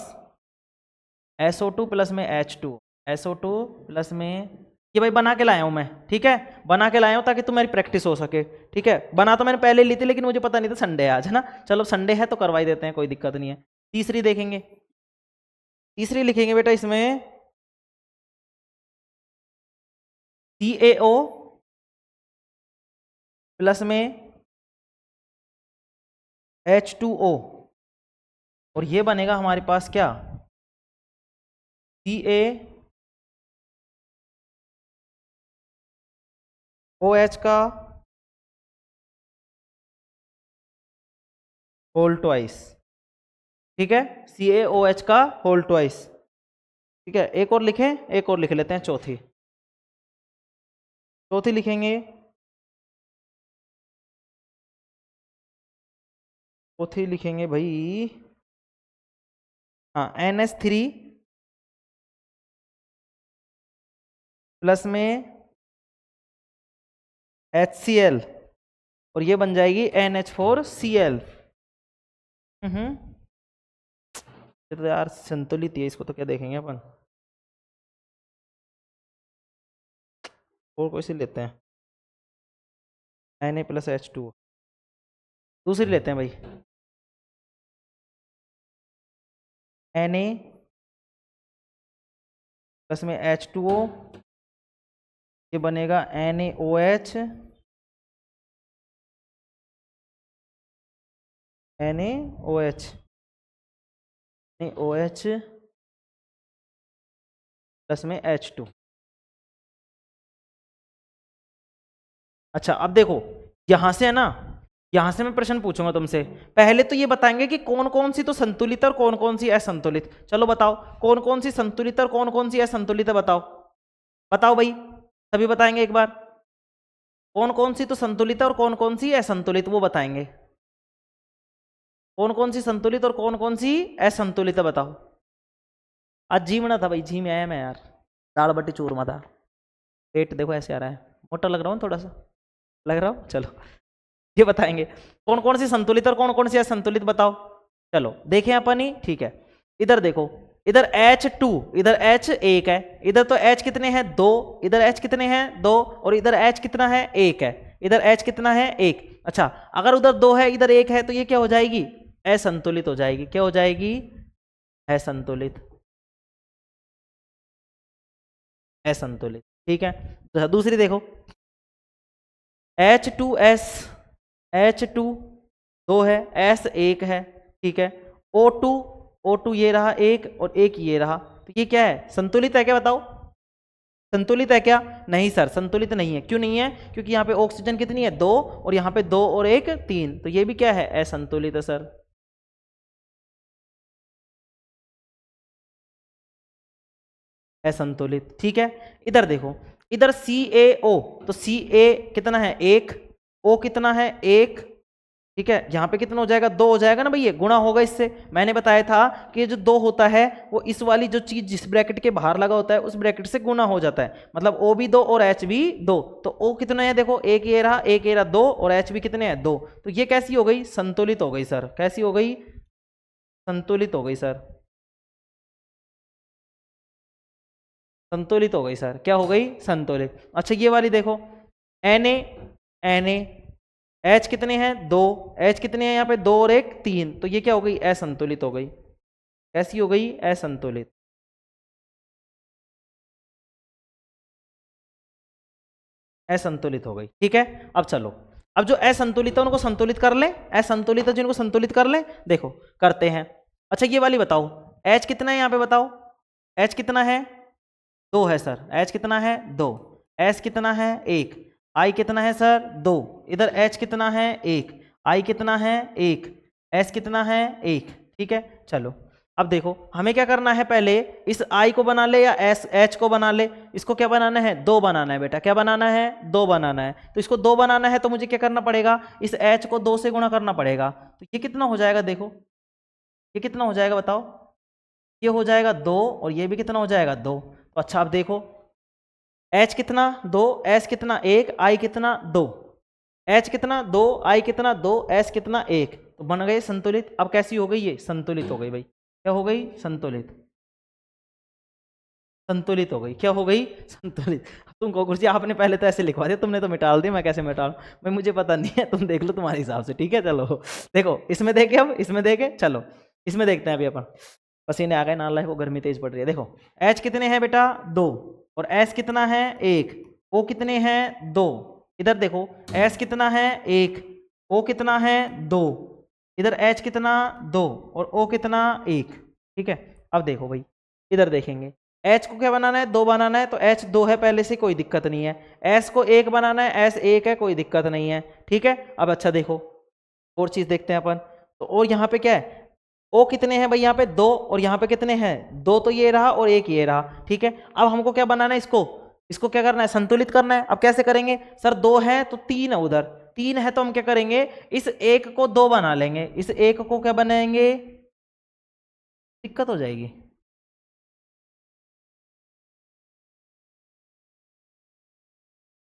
SO2 प्लस में H2, SO2 प्लस में, ये भाई बना के लाया हूं मैं, ठीक है, बना के लाया हूं ताकि तुम्हारी प्रैक्टिस हो सके, ठीक है। बना तो मैंने पहले ली थी, लेकिन मुझे पता नहीं था संडे है आज, है ना। चलो संडे है तो करवाई देते हैं, कोई दिक्कत नहीं है। तीसरी देखेंगे, तीसरी लिखेंगे बेटा इसमें CaO प्लस में H2O, और ये बनेगा हमारे पास क्या, CaOH का होल ट्वाइस, ठीक है, CaOH का होल ट्वाइस, ठीक है। एक और लिखें, एक और लिख लेते हैं, चौथी, चौथी लिखेंगे, चौथी लिखेंगे भाई, हाँ, NH3 प्लस में HCl, और ये बन जाएगी NH4Cl। तो यार संतुलित है, इसको तो क्या देखेंगे अपन, और कोई सी लेते हैं, Na प्लस H2, दूसरी लेते हैं भाई, Na प्लस में H2O, ये बनेगा NaOH, NaOH, NaOH प्लस में H2। अच्छा अब देखो, यहां से है ना, यहां से मैं प्रश्न पूछूंगा तुमसे, पहले तो ये बताएंगे कि कौन कौन सी तो संतुलित और कौन कौन सी असंतुलित। चलो बताओ, कौन कौन सी संतुलित और कौन कौन सी असंतुलित है, बताओ, बताओ भाई, सभी बताएंगे एक बार, कौन कौन सी तो संतुलित है और कौन कौन सी असंतुलित, वो बताएंगे, कौन कौन सी संतुलित और कौन कौन सी असंतुलित है, बताओ। आज झीमना था भाई, झीम आया मैं यार, दाल बट्टी चूरमा था, पेट देखो ऐसे आ रहा है, मोटा लग रहा हूँ थोड़ा सा, लग रहा हूँ। चलो ये बताएंगे कौन कौन सी संतुलित और कौन कौन सी असंतुलित, बताओ। चलो देखें अपन ही, ठीक है, इधर देखो, इधर H2, इधर H एक है, इधर तो H कितने हैं, 2, इधर H कितने हैं, 2, और इधर H कितना है, 1 है, इधर H कितना है, 1। अच्छा, अगर उधर 2 है इधर 1 है, तो ये क्या हो जाएगी, असंतुलित हो जाएगी, क्या हो जाएगी, असंतुलित, असंतुलित, ठीक है। तो दूसरी देखो, H2S, H2 2 है, S 1 है, ठीक है, O2, O2 ये रहा 1 और 1 ये रहा, तो ये क्या है, संतुलित है क्या, बताओ, संतुलित है क्या, नहीं सर संतुलित नहीं है, क्यों नहीं है, क्योंकि यहाँ पे ऑक्सीजन कितनी है, 2, और यहाँ पे 2 और 1 3, तो ये भी क्या है, असंतुलित है सर, असंतुलित, ठीक है। इधर देखो, इधर CaO, तो Ca कितना है, 1, O कितना है, 1, ठीक है, यहाँ पे कितना हो जाएगा, 2 हो जाएगा ना भैया, गुणा होगा इससे। मैंने बताया था कि ये जो 2 होता है वो इस वाली जो चीज जिस ब्रैकेट के बाहर लगा होता है उस ब्रैकेट से गुणा हो जाता है, मतलब O भी 2 और H भी 2, तो O कितना है, देखो 1 ये रहा, 1 ये रहा, 2, और H भी कितने हैं, 2, तो ये कैसी हो गई, संतुलित हो गई सर, कैसी हो गई, संतुलित हो गई सर, संतुलित हो गई सर, क्या हो गई, संतुलित। अच्छा ये वाली देखो, Na H कितने हैं, 2, H कितने हैं यहाँ पे, 2 और 1 3, तो ये क्या हो गई, असंतुलित हो गई, कैसी हो गई, असंतुलित, असंतुलित हो गई, ठीक है। अब चलो, अब जो असंतुलित है उनको संतुलित कर ले, असंतुलित है जिनको संतुलित कर ले, देखो करते हैं। अच्छा ये वाली बताओ, एच कितना है यहाँ पे बताओ, एच कितना है, 2 है सर, एच कितना है 2, एस कितना है 1, आई कितना है सर 2, इधर एच कितना है 1, आई कितना है 1, एस कितना है 1, ठीक है। चलो अब देखो हमें क्या करना है, पहले इस आई को बना ले या एस एच को बना ले, इसको क्या बनाना है 2 बनाना है बेटा, क्या बनाना है 2 बनाना है। तो इसको 2 बनाना है तो मुझे क्या करना पड़ेगा, इस एच को 2 से गुणा करना पड़ेगा। तो ये कितना हो जाएगा, देखो ये कितना हो जाएगा बताओ, ये हो जाएगा 2 और ये भी कितना हो जाएगा 2। तो अच्छा आप देखो एच कितना 2, एस कितना 1, आई कितना 2, एच कितना 2, आई कितना 2, एस कितना 1, तो बन गए संतुलित। अब कैसी हो गई ये, संतुलित हो गई भाई, क्या हो गई संतुलित, संतुलित हो गई, क्या हो गई संतुलित। तुम कहो गुरुजी आपने पहले तो ऐसे लिखवा दिया, तुमने तो मिटा दिया, मैं कैसे मिटाऊं भाई, मुझे पता नहीं है, तुम देख लो तुम्हारे हिसाब से, ठीक है। चलो देखो इसमें देखे, अब इसमें देखे, चलो इसमें देखते हैं अभी अपन, पसीने आ गए नाला है, वो गर्मी तेज पड़ रही है। देखो एच कितने हैं बेटा 2, और एस कितना है 1, ओ कितने हैं 2, इधर देखो एस कितना है 1, ओ कितना है 2, इधर एच कितना 2 और ओ कितना 1, ठीक है। अब देखो भाई इधर देखेंगे, एच को क्या बनाना है 2 बनाना है, तो एच 2 है पहले से, कोई दिक्कत नहीं है। एस को 1 बनाना है, एस 1 है, कोई दिक्कत नहीं है, ठीक है। अब अच्छा देखो और चीज देखते हैं अपन, तो और यहाँ पे क्या है, ओ कितने हैं भाई यहाँ पे 2, और यहाँ पे कितने हैं 2, तो ये रहा और 1 ये रहा, ठीक है। अब हमको क्या बनाना है, इसको क्या करना है, संतुलित करना है। अब कैसे करेंगे सर, 2 है तो 3 है, उधर 3 है तो हम क्या करेंगे, इस 1 को 2 बना लेंगे, इस 1 को क्या बनाएंगे, दिक्कत हो जाएगी।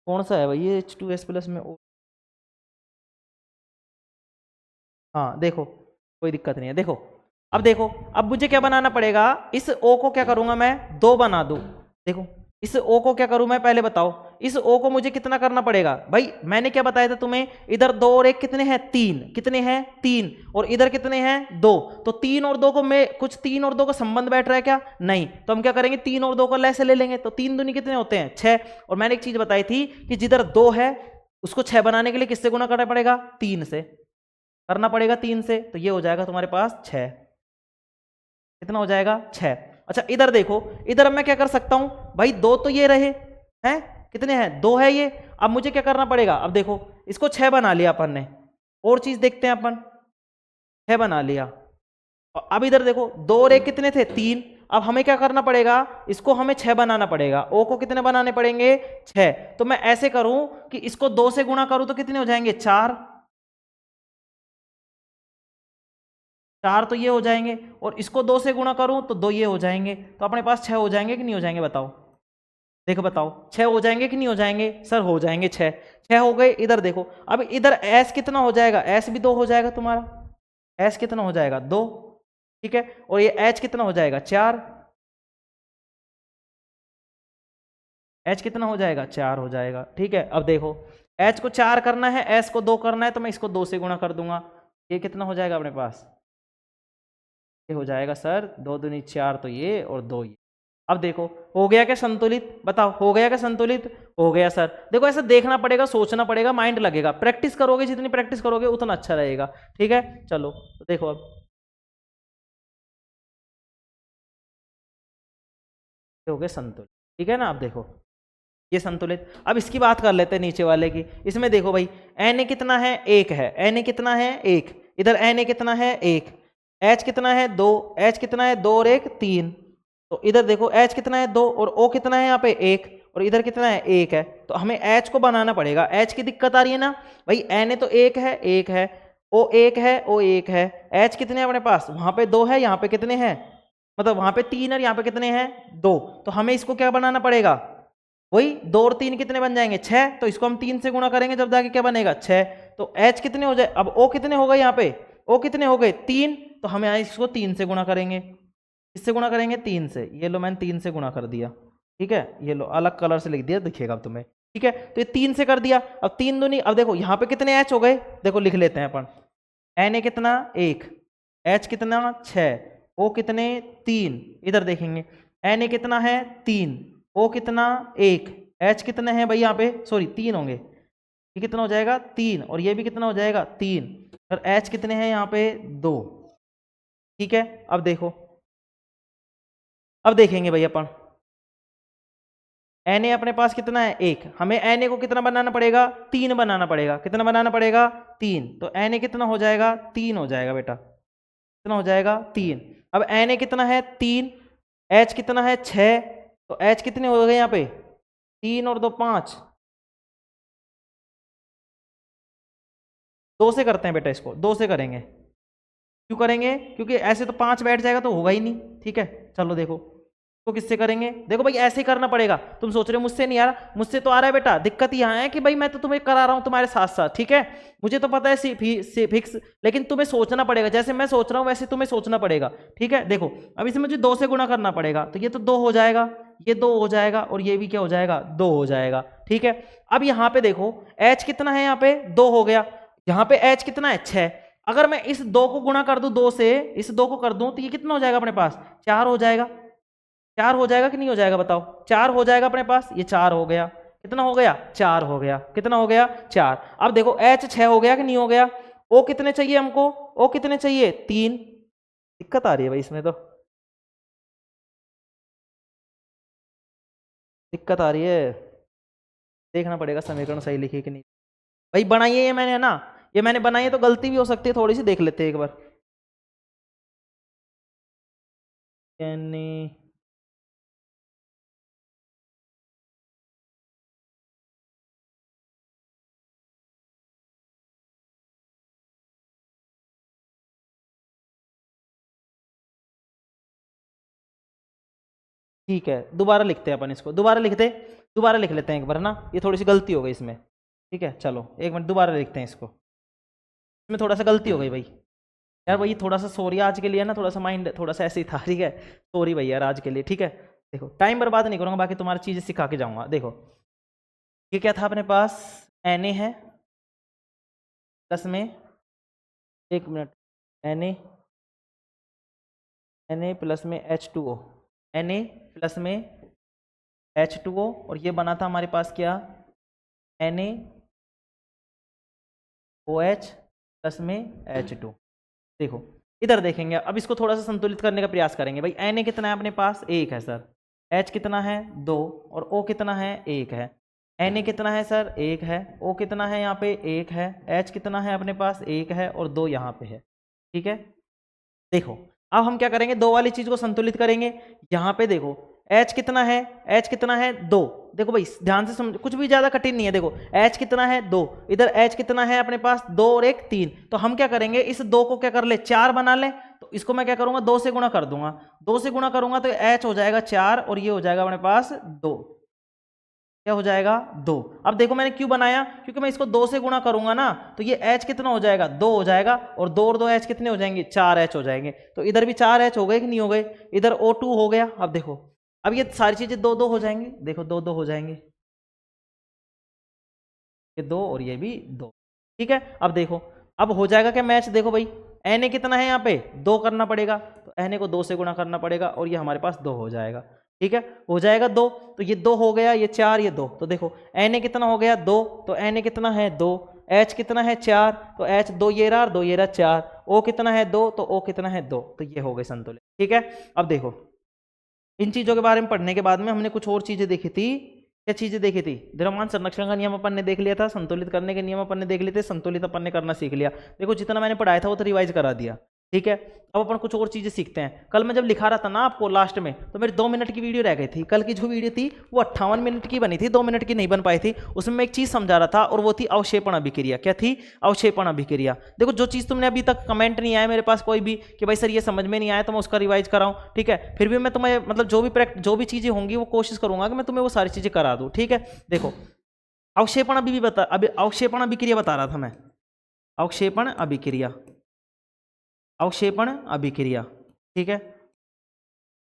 कौन सा है भाई ये H2S प्लस में O? हाँ देखो कोई दिक्कत नहीं है। देखो अब देखो, अब मुझे क्या बनाना पड़ेगा, इस O को क्या करूंगा मैं 2 बना दूं। देखो इस O को क्या करूं मैं, पहले बताओ इस O को मुझे कितना करना पड़ेगा भाई, मैंने क्या बताया था तुम्हें, इधर 2 और 1 कितने हैं 3, कितने हैं 3, और इधर कितने हैं 2, तो 3 और 2 को मैं कुछ 3 और 2 का संबंध बैठ रहा है क्या, नहीं, तो हम क्या करेंगे 3 और 2 को लैसे ले लेंगे, तो 3 दूनी कितने होते हैं 6। और मैंने एक चीज बताई थी कि जिधर 2 है उसको 6 बनाने के लिए किससे गुणा करना पड़ेगा, 3 से करना पड़ेगा, 3 से, तो ये हो जाएगा तुम्हारे पास 6, कितना हो जाएगा 6। अच्छा इधर देखो, इधर अब मैं क्या कर सकता हूं भाई, 2 तो ये रहे हैं, कितने हैं 2 है ये, अब मुझे क्या करना पड़ेगा, अब देखो इसको 6 बना लिया अपन ने, और चीज देखते हैं अपन, 6 बना लिया, और अब इधर देखो 2 और 1 कितने थे 3, अब हमें क्या करना पड़ेगा, इसको हमें 6 बनाना पड़ेगा, ओ को कितने बनाने पड़ेंगे 6, तो मैं ऐसे करूं कि इसको 2 से गुणा करूं तो कितने हो जाएंगे 4, 4 तो ये हो जाएंगे, और इसको 2 से गुणा करूं तो 2 ये हो जाएंगे, तो अपने पास 6 हो जाएंगे कि नहीं हो जाएंगे बताओ, देखो बताओ 6 हो जाएंगे कि नहीं हो जाएंगे सर, हो जाएंगे 6, 6 हो गए। इधर देखो अब इधर एस कितना हो जाएगा, एस भी 2 हो जाएगा तुम्हारा, एस कितना हो जाएगा 2, ठीक है, और ये एच कितना हो जाएगा 4, एच कितना हो जाएगा 4 हो जाएगा, ठीक है। अब देखो एच को 4 करना है, एस को 2 करना है, तो मैं इसको 2 से गुणा कर दूंगा, ये कितना हो जाएगा अपने पास, ये हो जाएगा सर 2 दूनी 4, तो ये और 2 ये। अब देखो हो गया क्या संतुलित, बताओ हो गया क्या संतुलित, हो गया सर। देखो ऐसा देखना पड़ेगा, सोचना पड़ेगा, माइंड लगेगा, प्रैक्टिस करोगे जितनी प्रैक्टिस करोगे उतना अच्छा रहेगा, ठीक है। चलो तो देखो अब ये हो गया संतुलित, ठीक है ना। अब देखो ये संतुलित, अब इसकी बात कर लेते हैं नीचे वाले की। इसमें देखो भाई Na कितना है 1 है, Na कितना है 1, इधर Na कितना है 1, H कितना है 2, H कितना है 2 और 1 3, तो इधर देखो H कितना है 2 और O कितना है यहाँ पे 1, और इधर कितना है 1 है, तो हमें H को बनाना पड़ेगा। H की दिक्कत आ रही है ना भाई, Na तो 1 है 1 है, O 1 है O 1 है, H कितने हैं अपने पास, वहां पे 2 है, यहाँ पे कितने हैं, मतलब वहां पे 3 और यहाँ पे कितने हैं 2, तो हमें इसको क्या बनाना पड़ेगा, वही 2 और 3 कितने बन जाएंगे 6, तो इसको हम 3 से गुणा करेंगे जब जाके क्या बनेगा 6, तो H कितने हो जाए, अब O कितने हो गए यहाँ पे, O कितने हो गए 3, तो हम यहाँ इसको 3 से गुणा करेंगे, किससे गुणा करेंगे 3 से, ये लो मैंने 3 से गुणा कर दिया, ठीक है, ये लो अलग कलर से लिख दिया दिखेगा अब तुम्हें, ठीक है। तो ये 3 से कर दिया, अब 3 दूनी, अब देखो यहाँ पे कितने H हो गए, देखो लिख लेते हैं अपन, Na कितना 1, H कितना 6, O कितने 3, इधर देखेंगे Na कितना है 3, O कितना 1, H कितने हैं भाई यहाँ पे, सॉरी 3 होंगे, ये कितना हो जाएगा 3, और ये भी कितना हो जाएगा 3, और H कितने हैं यहाँ पे 2, ठीक है, अब देखो, अब देखेंगे भाई अपन Na अपने पास कितना है 1, हमें Na को कितना बनाना पड़ेगा 3 बनाना पड़ेगा, कितना बनाना पड़ेगा 3, तो Na कितना हो जाएगा 3 हो जाएगा बेटा, कितना हो जाएगा 3। अब Na कितना है 3, H कितना है 6, तो H कितने हो गए यहाँ पे 3 और 2 5, 2 से करते हैं बेटा, इसको 2 से करेंगे। क्यों करेंगे, क्योंकि ऐसे तो 5 बैठ जाएगा तो होगा ही नहीं, ठीक है। चलो देखो तो किससे करेंगे, देखो भाई ऐसे ही करना पड़ेगा। तुम सोच रहे हो मुझसे नहीं आ रहा, मुझसे तो आ रहा है बेटा। दिक्कत यहाँ है कि भाई मैं तो तुम्हें करा रहा हूँ तुम्हारे साथ साथ, ठीक है। मुझे तो पता है फिक्स, लेकिन तुम्हें सोचना पड़ेगा, जैसे मैं सोच रहा हूँ वैसे तुम्हें सोचना पड़ेगा, ठीक है। देखो अब इसे मुझे 2 से गुणा करना पड़ेगा, तो ये तो 2 हो जाएगा, ये 2 हो जाएगा, और ये भी क्या हो जाएगा 2 हो जाएगा, ठीक है। अब यहाँ पे देखो H कितना है, यहाँ पे 2 हो गया, यहाँ पे H कितना है 6। अगर मैं इस 2 को गुणा कर दूं 2 से, इस 2 को कर दूं, तो ये कितना हो जाएगा अपने पास 4 हो जाएगा। 4 हो जाएगा कि नहीं हो जाएगा बताओ, 4 हो जाएगा अपने पास, ये 4 हो गया, कितना हो गया 4 हो गया, कितना हो गया 4। अब देखो H 6 हो गया कि नहीं हो गया, O कितने चाहिए हमको, O कितने चाहिए 3। दिक्कत आ रही है भाई इसमें, तो दिक्कत आ रही है, देखना पड़ेगा समीकरण सही लिखी कि नहीं। भाई बनाइए ये मैंने, है ना, ये मैंने बनाई है, तो गलती भी हो सकती है थोड़ी सी, देख लेते हैं एक बार। यानी ठीक है, दोबारा लिखते हैं अपन इसको, दोबारा लिख लेते हैं एक बार, है ना। ये थोड़ी सी गलती हो गई इसमें, ठीक है। चलो एक मिनट दोबारा लिखते हैं इसको, इसमें थोड़ा सा गलती हो गई भाई यार, वही थोड़ा सा सॉरी आज के लिए ना, थोड़ा सा माइंड थोड़ा सा ऐसे ही था, ठीक है। सॉरी भाई यार आज के लिए, ठीक है। देखो टाइम बर्बाद नहीं करूँगा, बाकी तुम्हारी चीज़ें सिखा के जाऊँगा। देखो ये क्या था अपने पास, Na है प्लस में, एक मिनट, Na प्लस में H2O, Na प्लस में H2O, और ये बना था हमारे पास क्या NaOH प्लस में H2। देखो इधर देखेंगे, अब इसको थोड़ा सा संतुलित करने का प्रयास करेंगे। भाई Na कितना है अपने पास 1 है सर, H कितना है 2, और O कितना है 1 है। Na कितना है सर 1 है, O कितना है यहाँ पे 1 है, H कितना है अपने पास 1 है, और 2 यहाँ पे है, ठीक है। देखो अब हम क्या करेंगे, 2 वाली चीज को संतुलित करेंगे। यहाँ पे देखो H कितना है, H कितना है 2। देखो भाई ध्यान से समझो, कुछ भी ज्यादा कठिन नहीं है। देखो H कितना है 2, इधर H कितना है अपने पास 2 और 1 3। तो हम क्या करेंगे, इस 2 को क्या कर ले 4 बना ले, तो इसको मैं क्या करूंगा 2 से गुणा कर दूंगा, 2 से गुणा करूंगा तो H हो जाएगा 4, और ये हो जाएगा अपने पास 2, क्या हो जाएगा 2। अब देखो मैंने क्यों बनाया, क्योंकि मैं इसको 2 से गुणा करूंगा ना, तो ये H कितना हो जाएगा 2 हो जाएगा, और 2 और 2 H कितने हो जाएंगे 4H हो जाएंगे। तो इधर भी 4H हो गए कि नहीं हो गए, इधर O2 हो गया। अब देखो अब ये सारी चीजें 2 2 हो जाएंगी, देखो 2 2 हो जाएंगे, ये 2 और ये भी 2, ठीक है। अब देखो अब हो जाएगा क्या मैच, देखो भाई Na कितना है यहाँ पे 2 करना पड़ेगा, तो Na को 2 से गुणा करना पड़ेगा, और ये हमारे पास 2 हो जाएगा, ठीक है। हो जाएगा 2, तो ये 2 हो गया, ये 4 ये 2, तो देखो Na कितना हो गया 2, तो Na कितना है 2, H कितना है 4, तो H 2 ये रहा, 2 ये रहा 4, O कितना है 2, तो O कितना है 2, तो ये हो गए संतुलित, ठीक है। अब देखो इन चीजों के बारे में पढ़ने के बाद में हमने कुछ और चीजें देखी थी। क्या चीजें देखी थी, द्रव्यमान संरक्षण का नियम अपन ने देख लिया था, संतुलित करने के नियम अपन ने देख लिए थे, संतुलित अपन ने करना सीख लिया। देखो जितना मैंने पढ़ाया था वो तो रिवाइज करा दिया, ठीक है। अब अपन कुछ और चीजें सीखते हैं। कल मैं जब लिखा रहा था ना आपको लास्ट में, तो मेरी 2 मिनट की वीडियो रह गई थी। कल की जो वीडियो थी वो 58 मिनट की बनी थी, 2 मिनट की नहीं बन पाई थी। उसमें मैं एक चीज समझा रहा था, और वो थी अवक्षेपण अभिक्रिया। क्या थी, अवक्षेपण अभिक्रिया। देखो जो चीज तुमने अभी तक कमेंट नहीं आया मेरे पास कोई भी कि भाई सर ये समझ में नहीं आया, तो मैं उसका रिवाइज कराऊं, ठीक है। फिर भी मैं तुम्हें मतलब जो भी चीजें होंगी वो कोशिश करूंगा कि मैं तुम्हें वो सारी चीजें करा दूं, ठीक है। देखो अवक्षेपण अवक्षेपण अभिक्रिया बता रहा था मैं, अवक्षेपण अभिक्रिया, अवक्षेपण अभिक्रिया, ठीक है।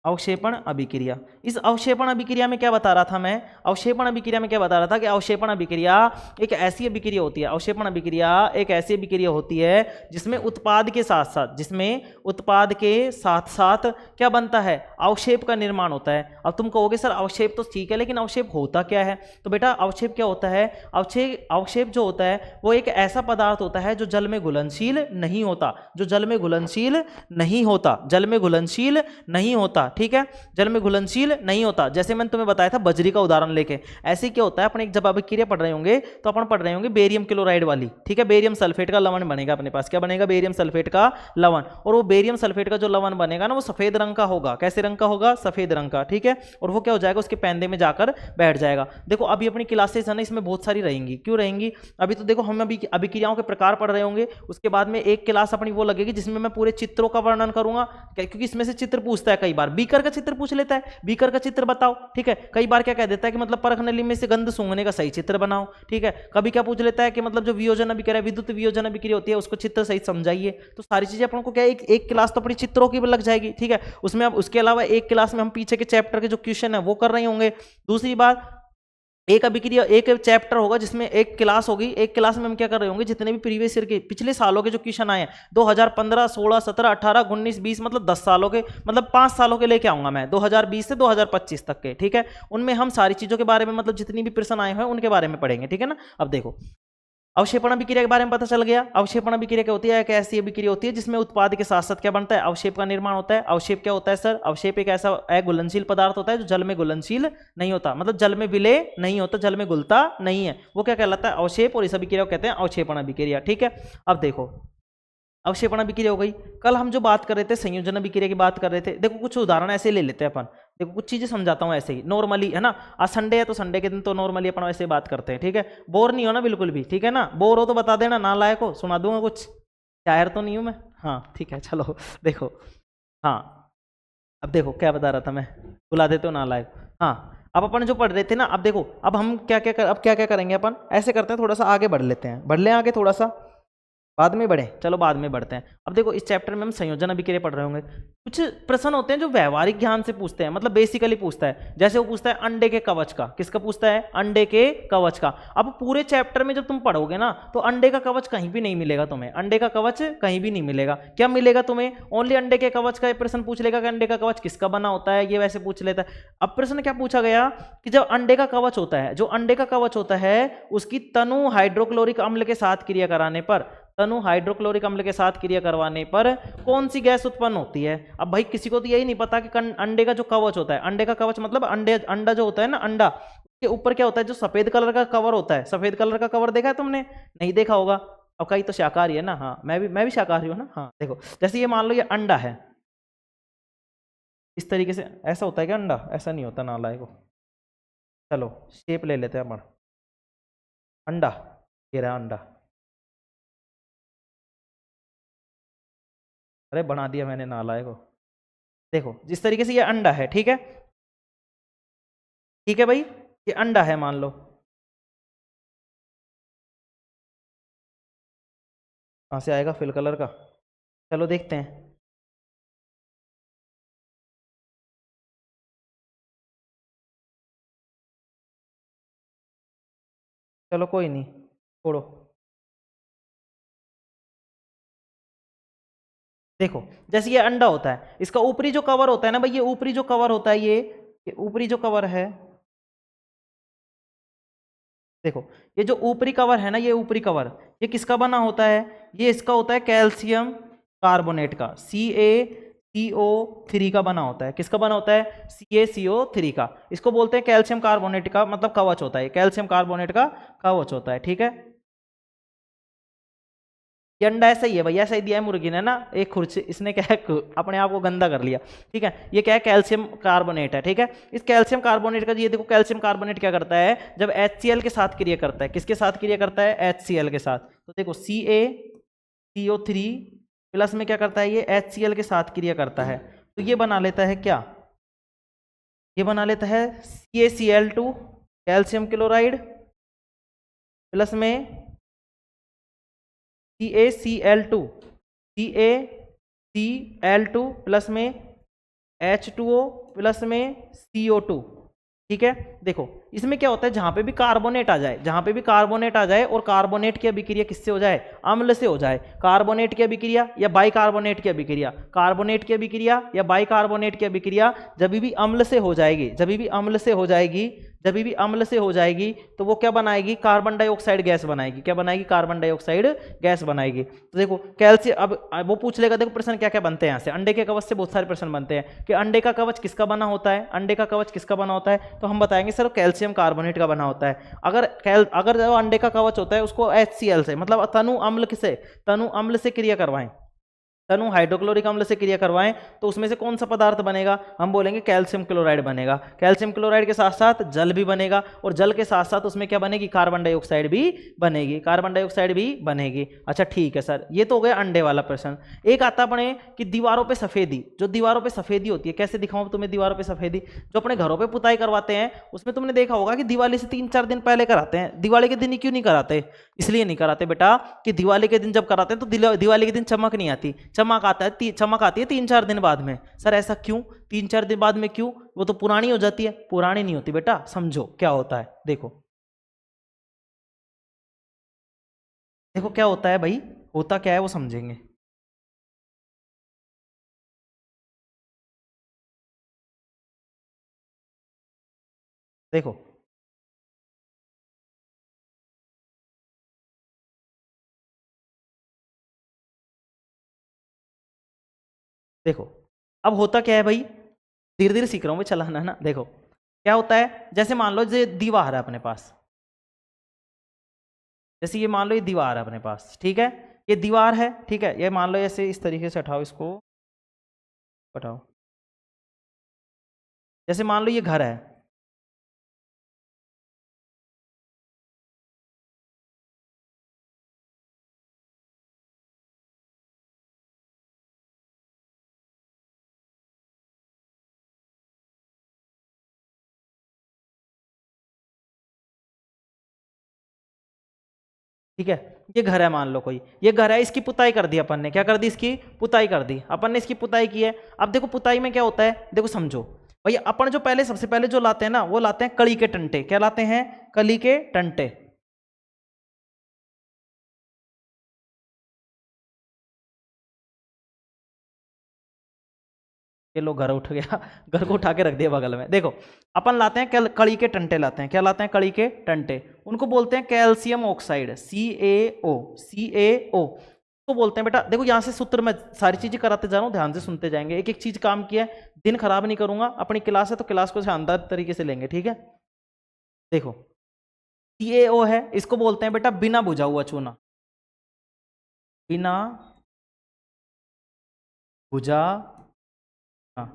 अवक्षेपण अभिक्रिया। इस अवक्षेपण अभिक्रिया में क्या बता रहा था मैं, अवक्षेपण अभिक्रिया में क्या बता रहा था कि अवक्षेपण अभिक्रिया एक ऐसी अभिक्रिया होती है, अवक्षेपण अभिक्रिया एक ऐसी अभिक्रिया होती है जिसमें उत्पाद के साथ साथ, जिसमें उत्पाद के साथ साथ क्या बनता है, अवक्षेप का निर्माण होता है। अब तुम कहोगे सर अवक्षेप तो ठीक है, लेकिन अवक्षेप होता क्या है? तो बेटा अवक्षेप क्या होता है, अवक्षेप जो होता है वो एक ऐसा पदार्थ होता है जो जल में घुलनशील नहीं होता, जो जल में घुलनशील नहीं होता, जल में घुलनशील नहीं होता, ठीक है, जल में घुलनशील नहीं होता। जैसे मैंने तुम्हें बताया था बजरी का उदाहरण लेके, ऐसे क्या होता है, अपन एक जब अभिक्रिया पढ़ रहे होंगे तो अपन पढ़ रहे होंगे बेरियम क्लोराइड वाली, ठीक है, बेरियम सल्फेट का लवण बनेगा अपने पास, क्या बनेगा, बेरियम सल्फेट का लवण। और वो बेरियम सल्फेट का जो लवण बनेगा ना वो सफेद रंग का होगा, कैसे रंग का होगा, सफेद रंग का, ठीक है, और वो क्या हो जाएगा, उसके पैंदे में जाकर बैठ जाएगा। देखो अभी अपनी क्लासेस है ना, इसमें बहुत सारी रहेंगी, क्यों रहेंगी, अभी तो देखो हम अभी अभिक्रियाओं के प्रकार पढ़ रहे होंगे, उसके बाद में एक क्लास अपनी वो लगेगी जिसमें मैं पूरे चित्रों का वर्णन करूंगा, क्योंकि इसमें से चित्र पूछता है, कई बार बीकर का चित्र पूछ लेता है, बीकर का चित्र बताओ, ठीक है, कई बार क्या कह देता है कि मतलब परख नली में से गंध सूंघने का सही चित्र बनाओ, ठीक है, कभी क्या पूछ लेता है कि मतलब जो वियोजन अभिक्रिया, विद्युत वियोजन अभिक्रिया होती है उसको चित्र सहित समझाइए। तो सारी चीजें अपन को क्या एक क्लास तो अपनी चित्रों की लग जाएगी, ठीक है, उसमें अब उसके अलावा एक क्लास में हम पीछे के चैप्टर के जो क्वेश्चन है वो कर रहे होंगे। दूसरी बात, एक अभिक्रिया, एक चैप्टर होगा जिसमें एक क्लास होगी, एक क्लास में हम क्या कर रहे होंगे, जितने भी प्रीवियस ईयर के पिछले सालों के जो क्वेश्चन आए हैं 2015, 16, 17, 18, 19, 20, मतलब 10 सालों के, मतलब 5 सालों के लेके आऊंगा मैं 2020 से 2025 तक के, ठीक है, उनमें हम सारी चीजों के बारे में, मतलब जितनी भी प्रश्न आए हैं उनके बारे में पढ़ेंगे, ठीक है ना। अब देखो अवक्षेपण अभिक्रिया के बारे में पता चल गया। अवक्षेपण अभिक्रिया क्या होती है, एक ऐसी अभिक्रिया होती है जिसमें उत्पाद के साथ साथ क्या बनता है, अवक्षेप का निर्माण होता है। अवक्षेप क्या होता है सर, अवक्षेप एक ऐसा घुलनशील पदार्थ होता है जो जल में घुलनशील नहीं होता, मतलब जल में विलय नहीं होता, जल में घुलता नहीं है, वो क्या कहलाता है, अवक्षेप, और इस अभिक्रिया को कहते हैं अवक्षेपण अभिक्रिया, ठीक है। अब देखो अवक्षेपण अभिक्रिया हो गई। कल हम जो बात कर रहे थे संयोजन अभिक्रिया की बात कर रहे थे, देखो कुछ उदाहरण ऐसे ले लेते हैं अपन, देखो कुछ चीजें समझाता हूँ ऐसे ही नॉर्मली, है ना, आज संडे है तो संडे के दिन तो नॉर्मली अपन वैसे बात करते हैं, ठीक है, बोर नहीं हो ना बिल्कुल भी, ठीक है ना, बोर हो तो बता देना, ना लायक हो सुना दूंगा, कुछ शायर तो नहीं हूं मैं, हाँ ठीक है, चलो देखो, हाँ अब देखो क्या बता रहा था मैं, बुला देते हो ना लायक, हाँ अब अपन जो पढ़ रहे थे ना, अब देखो अब हम क्या क्या करेंगे, अपन ऐसे करते हैं, थोड़ा सा आगे बढ़ लेते हैं, बढ़ लें आगे थोड़ा सा, बाद में बढ़े, चलो बाद में बढ़ते हैं। अब देखो इस चैप्टर में हम संयोजन अभिक्रिया पढ़ रहे होंगे, कुछ प्रश्न होते हैं जो व्यवहारिक ज्ञान से पूछते हैं, मतलब बेसिकली पूछता है, जैसे वो पूछता है अंडे के कवच का, किसका पूछता है, अंडे के कवच का। अब पूरे चैप्टर में जब तुम पढ़ोगे ना तो अंडे का कवच कहीं भी नहीं मिलेगा तुम्हें, अंडे का कवच कहीं भी नहीं मिलेगा, क्या मिलेगा तुम्हें, ओनली अंडे के कवच का प्रश्न पूछ लेगा कि अंडे का कवच किसका बना होता है, ये वैसे पूछ लेता है। अब प्रश्न क्या पूछा गया कि जब अंडे का कवच होता है, जो अंडे का कवच होता है उसकी तनु हाइड्रोक्लोरिक अम्ल के साथ क्रिया कराने पर, तनु हाइड्रोक्लोरिक अम्ल के साथ क्रिया करवाने पर कौन सी गैस उत्पन्न होती है। अब भाई किसी को तो यही नहीं पता कि अंडे का जो कवच होता है, अंडे का कवच मतलब अंडा जो होता है ना, अंडा के ऊपर क्या होता है, जो सफेद कलर का कवर होता है, सफेद कलर का कवर देखा है तुमने, नहीं देखा होगा, अब कहीं तो शाकाहारी है ना, हाँ मैं भी शाकाहारी हूँ ना, हाँ देखो जैसे ये मान लो ये अंडा है, इस तरीके से ऐसा होता है क्या अंडा, ऐसा नहीं होता नालायक को, चलो शेप ले लेते हैं अपन, अंडा, ये रहा अंडा, अरे बना दिया मैंने नालायक को, देखो जिस तरीके से ये अंडा है, ठीक है, ठीक है भाई, ये अंडा है मान लो, कहाँ से आएगा फिल कलर का, चलो देखते हैं, चलो कोई नहीं छोड़ो। देखो जैसे ये अंडा होता है, इसका ऊपरी जो कवर होता है ना भाई, ये ऊपरी जो कवर होता है, ये ऊपरी जो कवर है, देखो ये जो ऊपरी कवर है ना, ये ऊपरी कवर ये किसका बना होता है, ये इसका होता है कैल्शियम कार्बोनेट का, CaCO3 का बना होता है, किसका बना होता है, CaCO3 का, इसको बोलते हैं कैल्शियम कार्बोनेट का मतलब कवच होता है, कैल्शियम कार्बोनेट का कवच होता है, ठीक है। ये अंडा ऐसा ही है भैया, ऐसा ही दिया है मुर्गी ने ना, एक खुर्च इसने क्या है अपने आप को गंदा कर लिया, ठीक है, ये क्या है कैल्शियम कार्बोनेट है, ठीक है। इस कैल्शियम कार्बोनेट का ये देखो, कैल्शियम कार्बोनेट क्या करता है, जब HCl के साथ क्रिया करता है, किसके साथ क्रिया करता है, HCl के साथ, तो देखो CaCO3 प्लस में क्या करता है, ये HCl के साथ क्रिया करता है, तो ये बना लेता है क्या, ये बना लेता है CaCl2 कैल्शियम क्लोराइड प्लस में CaCl2 प्लस में H2O प्लस में CO2, ठीक है। देखो इसमें क्या होता है, जहां पे भी कार्बोनेट आ जाए, जहां पे भी कार्बोनेट आ जाए और कार्बोनेट की अभिक्रिया किससे हो जाए, अम्ल से हो जाए, कार्बोनेट की अभिक्रिया या बाइकार्बोनेट की अभिक्रिया, कार्बोनेट की अभिक्रिया या बाइकार्बोनेट की अभिक्रिया जब भी अम्ल से हो जाएगी, जब भी अम्ल से हो जाएगी, जब भी अम्ल से हो जाएगी तो वो क्या बनाएगी, कार्बन डाइऑक्साइड गैस बनाएगी। क्या बनाएगी, कार्बन डाइऑक्साइड गैस बनाएगी। तो देखो कैल्शियम, अब वो पूछ लेगा, देखो प्रश्न क्या क्या बनते हैं यहाँ से, अंडे के कवच से बहुत सारे प्रश्न बनते हैं कि अंडे का कवच किसका बना होता है, अंडे का कवच किसका बना होता है, तो हम बताएंगे सर कैल्शियम कार्बोनेट का बना होता है। अगर जो अंडे का कवच होता है उसको HCl से, मतलब तनु अम्ल से, तनु अम्ल से क्रिया करवाएं, तनु हाइड्रोक्लोरिक अम्ल से क्रिया करवाएं तो उसमें से कौन सा पदार्थ बनेगा, हम बोलेंगे कैल्शियम क्लोराइड बनेगा। कैल्शियम क्लोराइड के साथ साथ जल भी बनेगा और जल के साथ साथ उसमें क्या बनेगी, कार्बन डाइऑक्साइड भी बनेगी, कार्बन डाइऑक्साइड भी बनेगी। अच्छा ठीक है सर, ये तो हो गया अंडे वाला प्रश्न। एक आता अपने कि दीवारों पे सफेदी, जो दीवारों पे सफेदी होती है, कैसे दिखाऊं तुम्हें दीवारों पे सफेदी, जो अपने घरों पे पुताई करवाते हैं उसमें तुमने देखा होगा कि दिवाली से 3-4 दिन पहले कराते हैं। दिवाली के दिन ही क्यों नहीं कराते, इसलिए नहीं कराते बेटा कि दिवाली के दिन जब कराते हैं तो दिवाली के दिन चमक नहीं आती, चमक आती है 3-4 दिन बाद में। सर ऐसा क्यों, 3-4 दिन बाद में क्यों, वो तो पुरानी हो जाती है। पुरानी नहीं होती बेटा, समझो क्या होता है। देखो देखो क्या होता है भाई, होता क्या है वो समझेंगे। देखो देखो अब होता क्या है भाई, धीरे धीरे सीख रहा हूं मैं चलाना ना। देखो क्या होता है, जैसे मान लो ये दीवार है अपने पास, जैसे ये मान लो ये दीवार है अपने पास, ठीक है, ये दीवार है, ठीक है, ये मान लो ऐसे इस तरीके से हटाओ, इसको हटाओ, जैसे मान लो ये घर है, ठीक है, ये घर है मान लो कोई, ये घर है, इसकी पुताई कर दी अपन ने, क्या कर दी, इसकी पुताई कर दी अपन ने, इसकी पुताई की है। अब देखो पुताई में क्या होता है, देखो समझो भैया, अपन जो पहले सबसे पहले जो लाते हैं ना, वो लाते हैं कली के टंटे। क्या लाते हैं, कली के टंटे। ये लो घर उठ गया घर को उठा के रख दिया बगल में। देखो अपन लाते हैं कड़ी के टंटे लाते हैं, क्या लाते हैं, कड़ी के टंटे, उनको बोलते हैं कैल्शियम ऑक्साइड, CaO, CaO तो बोलते हैं बेटा। देखो यहाँ से सूत्र में सारी चीजें कराते जा रहा हूँ, ध्यान से सुनते जाएंगे, एक एक चीज काम किया है, दिन खराब नहीं करूंगा। अपनी क्लास है तो क्लास को शानदार तरीके से लेंगे, ठीक है। देखो CaO है, इसको बोलते हैं बेटा बिना बुझा हुआ चूना, बिना बुझा, हाँ,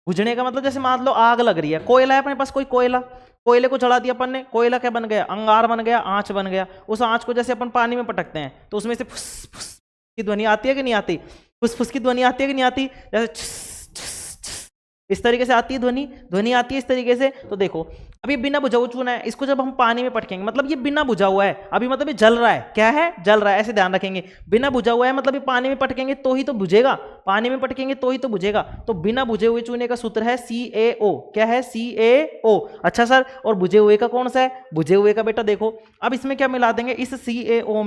बुझने का मतलब जैसे मान लो आग लग रही है, कोयला है अपने पास, कोई कोयला, कोयले को जला दिया अपन ने, कोयला क्या बन गया, अंगार बन गया, आंच बन गया। उस आंच को जैसे अपन पानी में पटकते हैं तो उसमें से फुस फुस की ध्वनि आती है कि नहीं आती, फुस फुस की ध्वनि आती है कि नहीं आती, जैसे इस तरीके से आती है ध्वनि, ध्वनि आती है इस तरीके से। तो देखो अभी बिना बुझा हुआ चूना है, इसको जब हम पानी में पटकेंगे मतलब ये बिना बुझा हुआ है, अभी मतलब ये जल रहा है, क्या है, जल रहा है, ऐसे ध्यान रखेंगे। बिना बुझा हुआ है मतलब ये पानी में पटकेंगे तो ही तो बुझेगा, पानी में पटकेंगे तो ही तो बुझेगा। तो बिना बुझे हुए चूने का सूत्र है CaO, क्या है, CaO। अच्छा सर, और बुझे हुए का कौन सा है, बुझे हुए का बेटा देखो, अब इसमें क्या मिला देंगे, इस CaO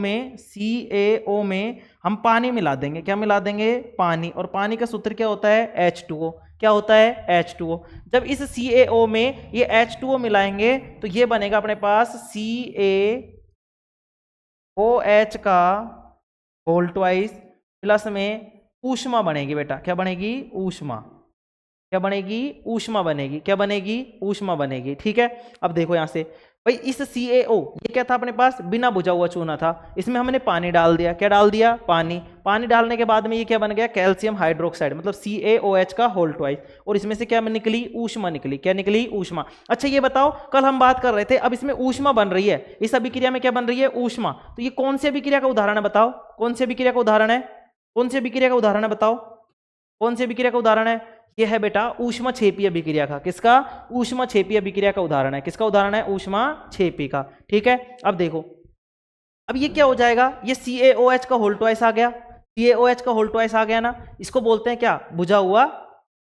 में हम पानी मिला देंगे, क्या मिला देंगे, पानी, और पानी का सूत्र क्या होता है, H2O। क्या होता है, H2O। जब इस CaO में ये H2O मिलाएंगे तो ये बनेगा अपने पास CaOH का होल ट्वाइस प्लस में ऊष्मा बनेगी बेटा, क्या बनेगी, ऊष्मा, क्या बनेगी, ऊष्मा बनेगी, क्या बनेगी, ऊष्मा बनेगी, ठीक है। अब देखो यहां से भाई इस CaO, ये क्या था अपने पास, बिना बुझा हुआ चूना था, इसमें हमने पानी डाल दिया, क्या डाल दिया, पानी, पानी डालने के बाद में ये क्या बन गया, कैल्शियम हाइड्रोक्साइड, मतलब CaOH का होल ट्वाइस, और इसमें से क्या निकली, ऊष्मा निकली, क्या निकली, ऊष्मा। अच्छा ये बताओ, कल हम बात कर रहे थे, अब इसमें ऊष्मा बन रही है, इस अभिक्रिया में क्या बन रही है, ऊष्मा। तो ये कौन सी अभिक्रिया का उदाहरण है, बताओ कौन सी अभिक्रिया का उदाहरण है, कौन सी अभिक्रिया का उदाहरण है, बताओ कौन सी अभिक्रिया का उदाहरण है, ये है बेटा ऊष्मा क्षेपी अभिक्रिया का, किसका, ऊष्मा क्षेपी अभिक्रिया का उदाहरण है, किसका उदाहरण है, ऊष्मा क्षेपी का, ठीक है। अब देखो अब ये क्या हो जाएगा, ये CaOH का होल ट्वाइस आ गया, CaOH का होल ट्वाइस आ गया ना, इसको बोलते हैं क्या, बुझा हुआ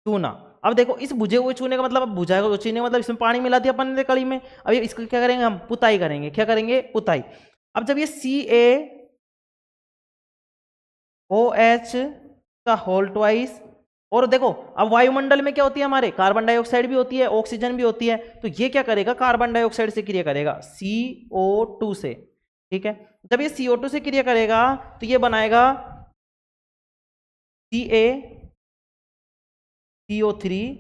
चूना। अब देखो इस बुझे हुए चूने का मतलब, अब बुझा हुआ चूने का मतलब इसमें पानी मिला दिया अपन ने कड़ी में। अब इसको क्या करेंगे हम, पुताई करेंगे। क्या करेंगे, पुताई। अब जब ये CaOH का होल ट्वाइस, और देखो अब वायुमंडल में क्या होती है हमारे, कार्बन डाइऑक्साइड भी होती है, ऑक्सीजन भी होती है, तो ये क्या करेगा, कार्बन डाइऑक्साइड से क्रिया करेगा, CO2 से। ठीक है, जब ये CO2 से क्रिया करेगा तो ये बनाएगा CaCO3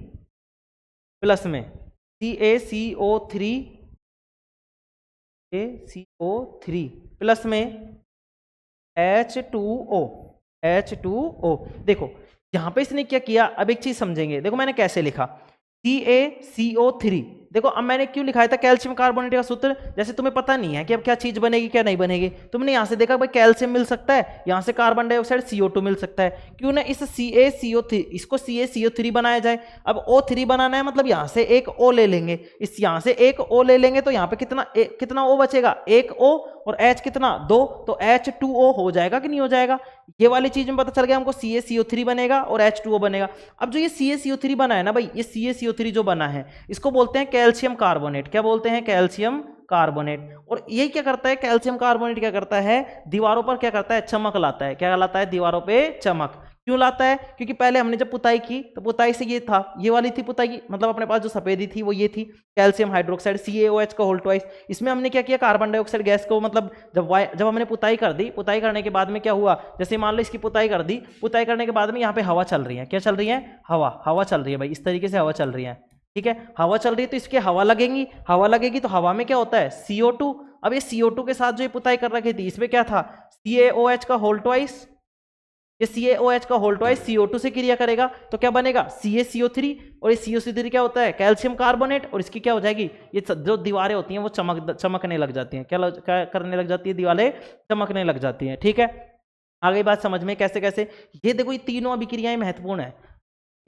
प्लस में CaCO3 प्लस में H2O। देखो यहां पे इसने क्या किया, अब एक चीज समझेंगे, देखो मैंने कैसे लिखा CaCO3। देखो अब मैंने क्यों लिखा था कैल्शियम कार्बोनेट का सूत्र, जैसे तुम्हें पता नहीं है कि अब क्या चीज बनेगी क्या नहीं बनेगी, तुमने यहां से देखा भाई कैल्शियम मिल सकता है, यहां से कार्बन डाइऑक्साइड CO2 मिल सकता है, क्यों ना इस CaCO3 इसको CaCO3 बनाया जाए। अब O3 बनाना है मतलब यहां से एक O ले लेंगे, इस यहां से एक O ले लेंगे तो यहां पे कितना O बचेगा, एक O, और H कितना, 2, तो H2O हो जाएगा कि नहीं हो जाएगा। ये वाली चीज में पता चल गया हमको, CaCO3 बनेगा और H2O बनेगा। अब जो ये CaCO3 बना है ना भाई, ये CaCO3 जो बना है इसको बोलते हैं कैल्शियम कार्बोनेट। क्या बोलते हैं, कैल्शियम कार्बोनेट। और यही क्या करता है, कैल्शियम कार्बोनेट क्या करता है, दीवारों पर क्या करता है, चमक लाता है। क्या लाता है, दीवारों पे चमक। क्यों लाता है, क्योंकि पहले हमने जब पुताई की तो पुताई से ये था, ये वाली थी पुताई, मतलब अपने पास जो सफेदी थी वो ये थी, कैल्शियम हाइड्रोक्साइड CaOH का होल ट्वाइस। इसमें हमने क्या किया, कार्बन डाइऑक्साइड गैस को, मतलब जब हमने पुताई कर दी, पुताई करने के बाद में क्या हुआ, जैसे मान लो इसकी पुताई कर दी, पुताई करने के बाद में यहाँ पे हवा चल रही है। क्या चल रही है, हवा चल रही है भाई, इस तरीके से हवा चल रही है। ठीक है, हवा चल रही है तो इसके हवा लगेगी तो हवा में क्या होता है, CO2। अब ये CO2 के साथ जो ये पुताई कर रखी थी इसमें क्या था, CaOH का होल ट्वाइस। ये CaOH का होल ट्वाइस CO2 से क्रिया करेगा तो क्या बनेगा, CaCO3, और ये CaCO3 क्या होता है, कैल्शियम कार्बोनेट, और इसकी क्या हो जाएगी, ये जो दीवारें होती हैं वो चमकने लग जाती हैं। क्या करने लग जाती है, दीवारें चमकने लग जाती हैं। ठीक है, आ गई बात समझ में कैसे कैसे। ये देखो ये तीनों अभिक्रियाएं महत्वपूर्ण है।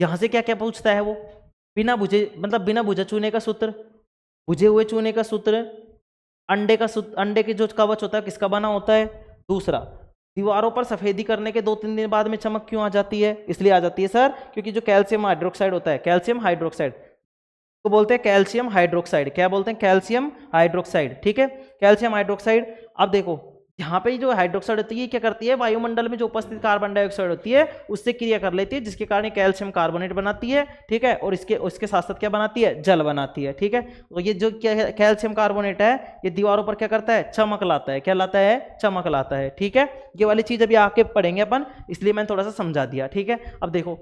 यहां से क्या क्या पूछता है वो, बिना बुझे चूने का सूत्र, बुझे हुए चूने का सूत्र, अंडे के जो कवच होता है किसका बना होता है, दूसरा, दीवारों पर सफेदी करने के 2-3 दिन बाद में चमक क्यों आ जाती है, इसलिए आ जाती है सर क्योंकि जो कैल्शियम हाइड्रोक्साइड होता है, कैल्शियम हाइड्रोक्साइड को बोलते हैं कैल्शियम हाइड्रोक्साइड। क्या बोलते हैं, कैल्शियम हाइड्रोक्साइड। ठीक है, कैल्शियम हाइड्रोक्साइड। अब देखो यहाँ पे जो हाइड्रोक्साइड होती है क्या करती है, वायुमंडल में जो उपस्थित कार्बन डाइऑक्साइड होती है उससे क्रिया कर लेती है, जिसके कारण कैल्शियम कार्बोनेट बनाती है। ठीक है, और उसके साथ साथ क्या बनाती है, जल बनाती है। ठीक है, तो ये जो कैल्शियम कार्बोनेट है ये दीवारों पर क्या करता है, चमक लाता है। क्या लाता है, चमक लाता है। ठीक है, ये वाली चीज अभी आके पढ़ेंगे अपन, इसलिए मैंने थोड़ा सा समझा दिया। ठीक है, अब देखो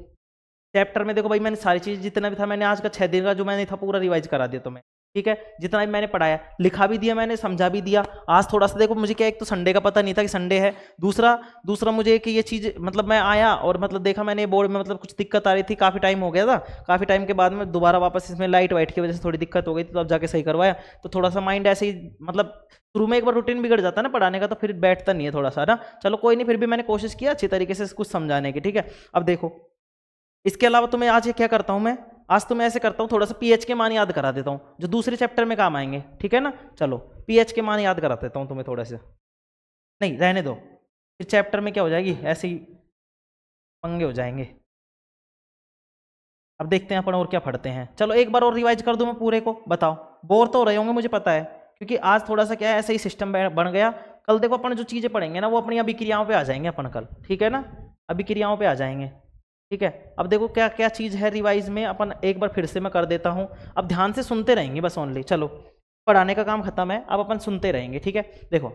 चैप्टर में देखो भाई मैंने सारी चीज जितना भी था मैंने आज का 6 दिन का जो मैंने था पूरा रिवाइज करा दिया तुम्हें। ठीक है, जितना भी मैंने पढ़ाया, लिखा भी दिया मैंने, समझा भी दिया। आज थोड़ा सा देखो मुझे क्या, एक तो संडे का पता नहीं था कि संडे है, दूसरा मुझे कि ये चीज, मतलब मैं आया और मतलब देखा मैंने बोर्ड में, मतलब कुछ दिक्कत आ रही थी, काफी टाइम हो गया था, काफी टाइम के बाद में दोबारा वापस इसमें लाइट वाइट की वजह से थोड़ी दिक्कत हो गई थी, तो अब जाके सही करवाया। तो थोड़ा सा माइंड ऐसे ही, मतलब शुरू में एक बार रूटीन बिगड़ जाता है ना पढ़ाने का, तो फिर बैठता नहीं है थोड़ा सा ना। चलो कोई नहीं, फिर भी मैंने कोशिश किया अच्छी तरीके से कुछ समझाने की। ठीक है, अब देखो इसके अलावा तुम्हें आज क्या करता हूं मैं, आज तुम्हें ऐसे करता हूं थोड़ा सा पीएच के मान याद करा देता हूं जो दूसरे चैप्टर में काम आएंगे। ठीक है ना, चलो पीएच के मान याद करा देता हूं तुम्हें थोड़ा सा, नहीं रहने दो, फिर चैप्टर में क्या हो जाएगी, ऐसे ही पंगे हो जाएंगे। अब देखते हैं अपन और क्या पढ़ते हैं। चलो एक बार और रिवाइज कर दूं मैं पूरे को, बताओ, बोर तो हो रहे होंगे मुझे पता है, क्योंकि आज थोड़ा सा क्या है ऐसे ही सिस्टम बन गया। कल देखो अपन जो चीजें पढ़ेंगे ना वो अपनी अभिक्रियाओं पे आ जाएंगे अपन कल। ठीक है ना, अभिक्रियाओं पे आ जाएंगे। ठीक है, अब देखो क्या क्या चीज़ है रिवाइज में, अपन एक बार फिर से मैं कर देता हूं। अब ध्यान से सुनते रहेंगे बस ओनली, चलो पढ़ाने का काम खत्म है, अब अपन सुनते रहेंगे। ठीक है, देखो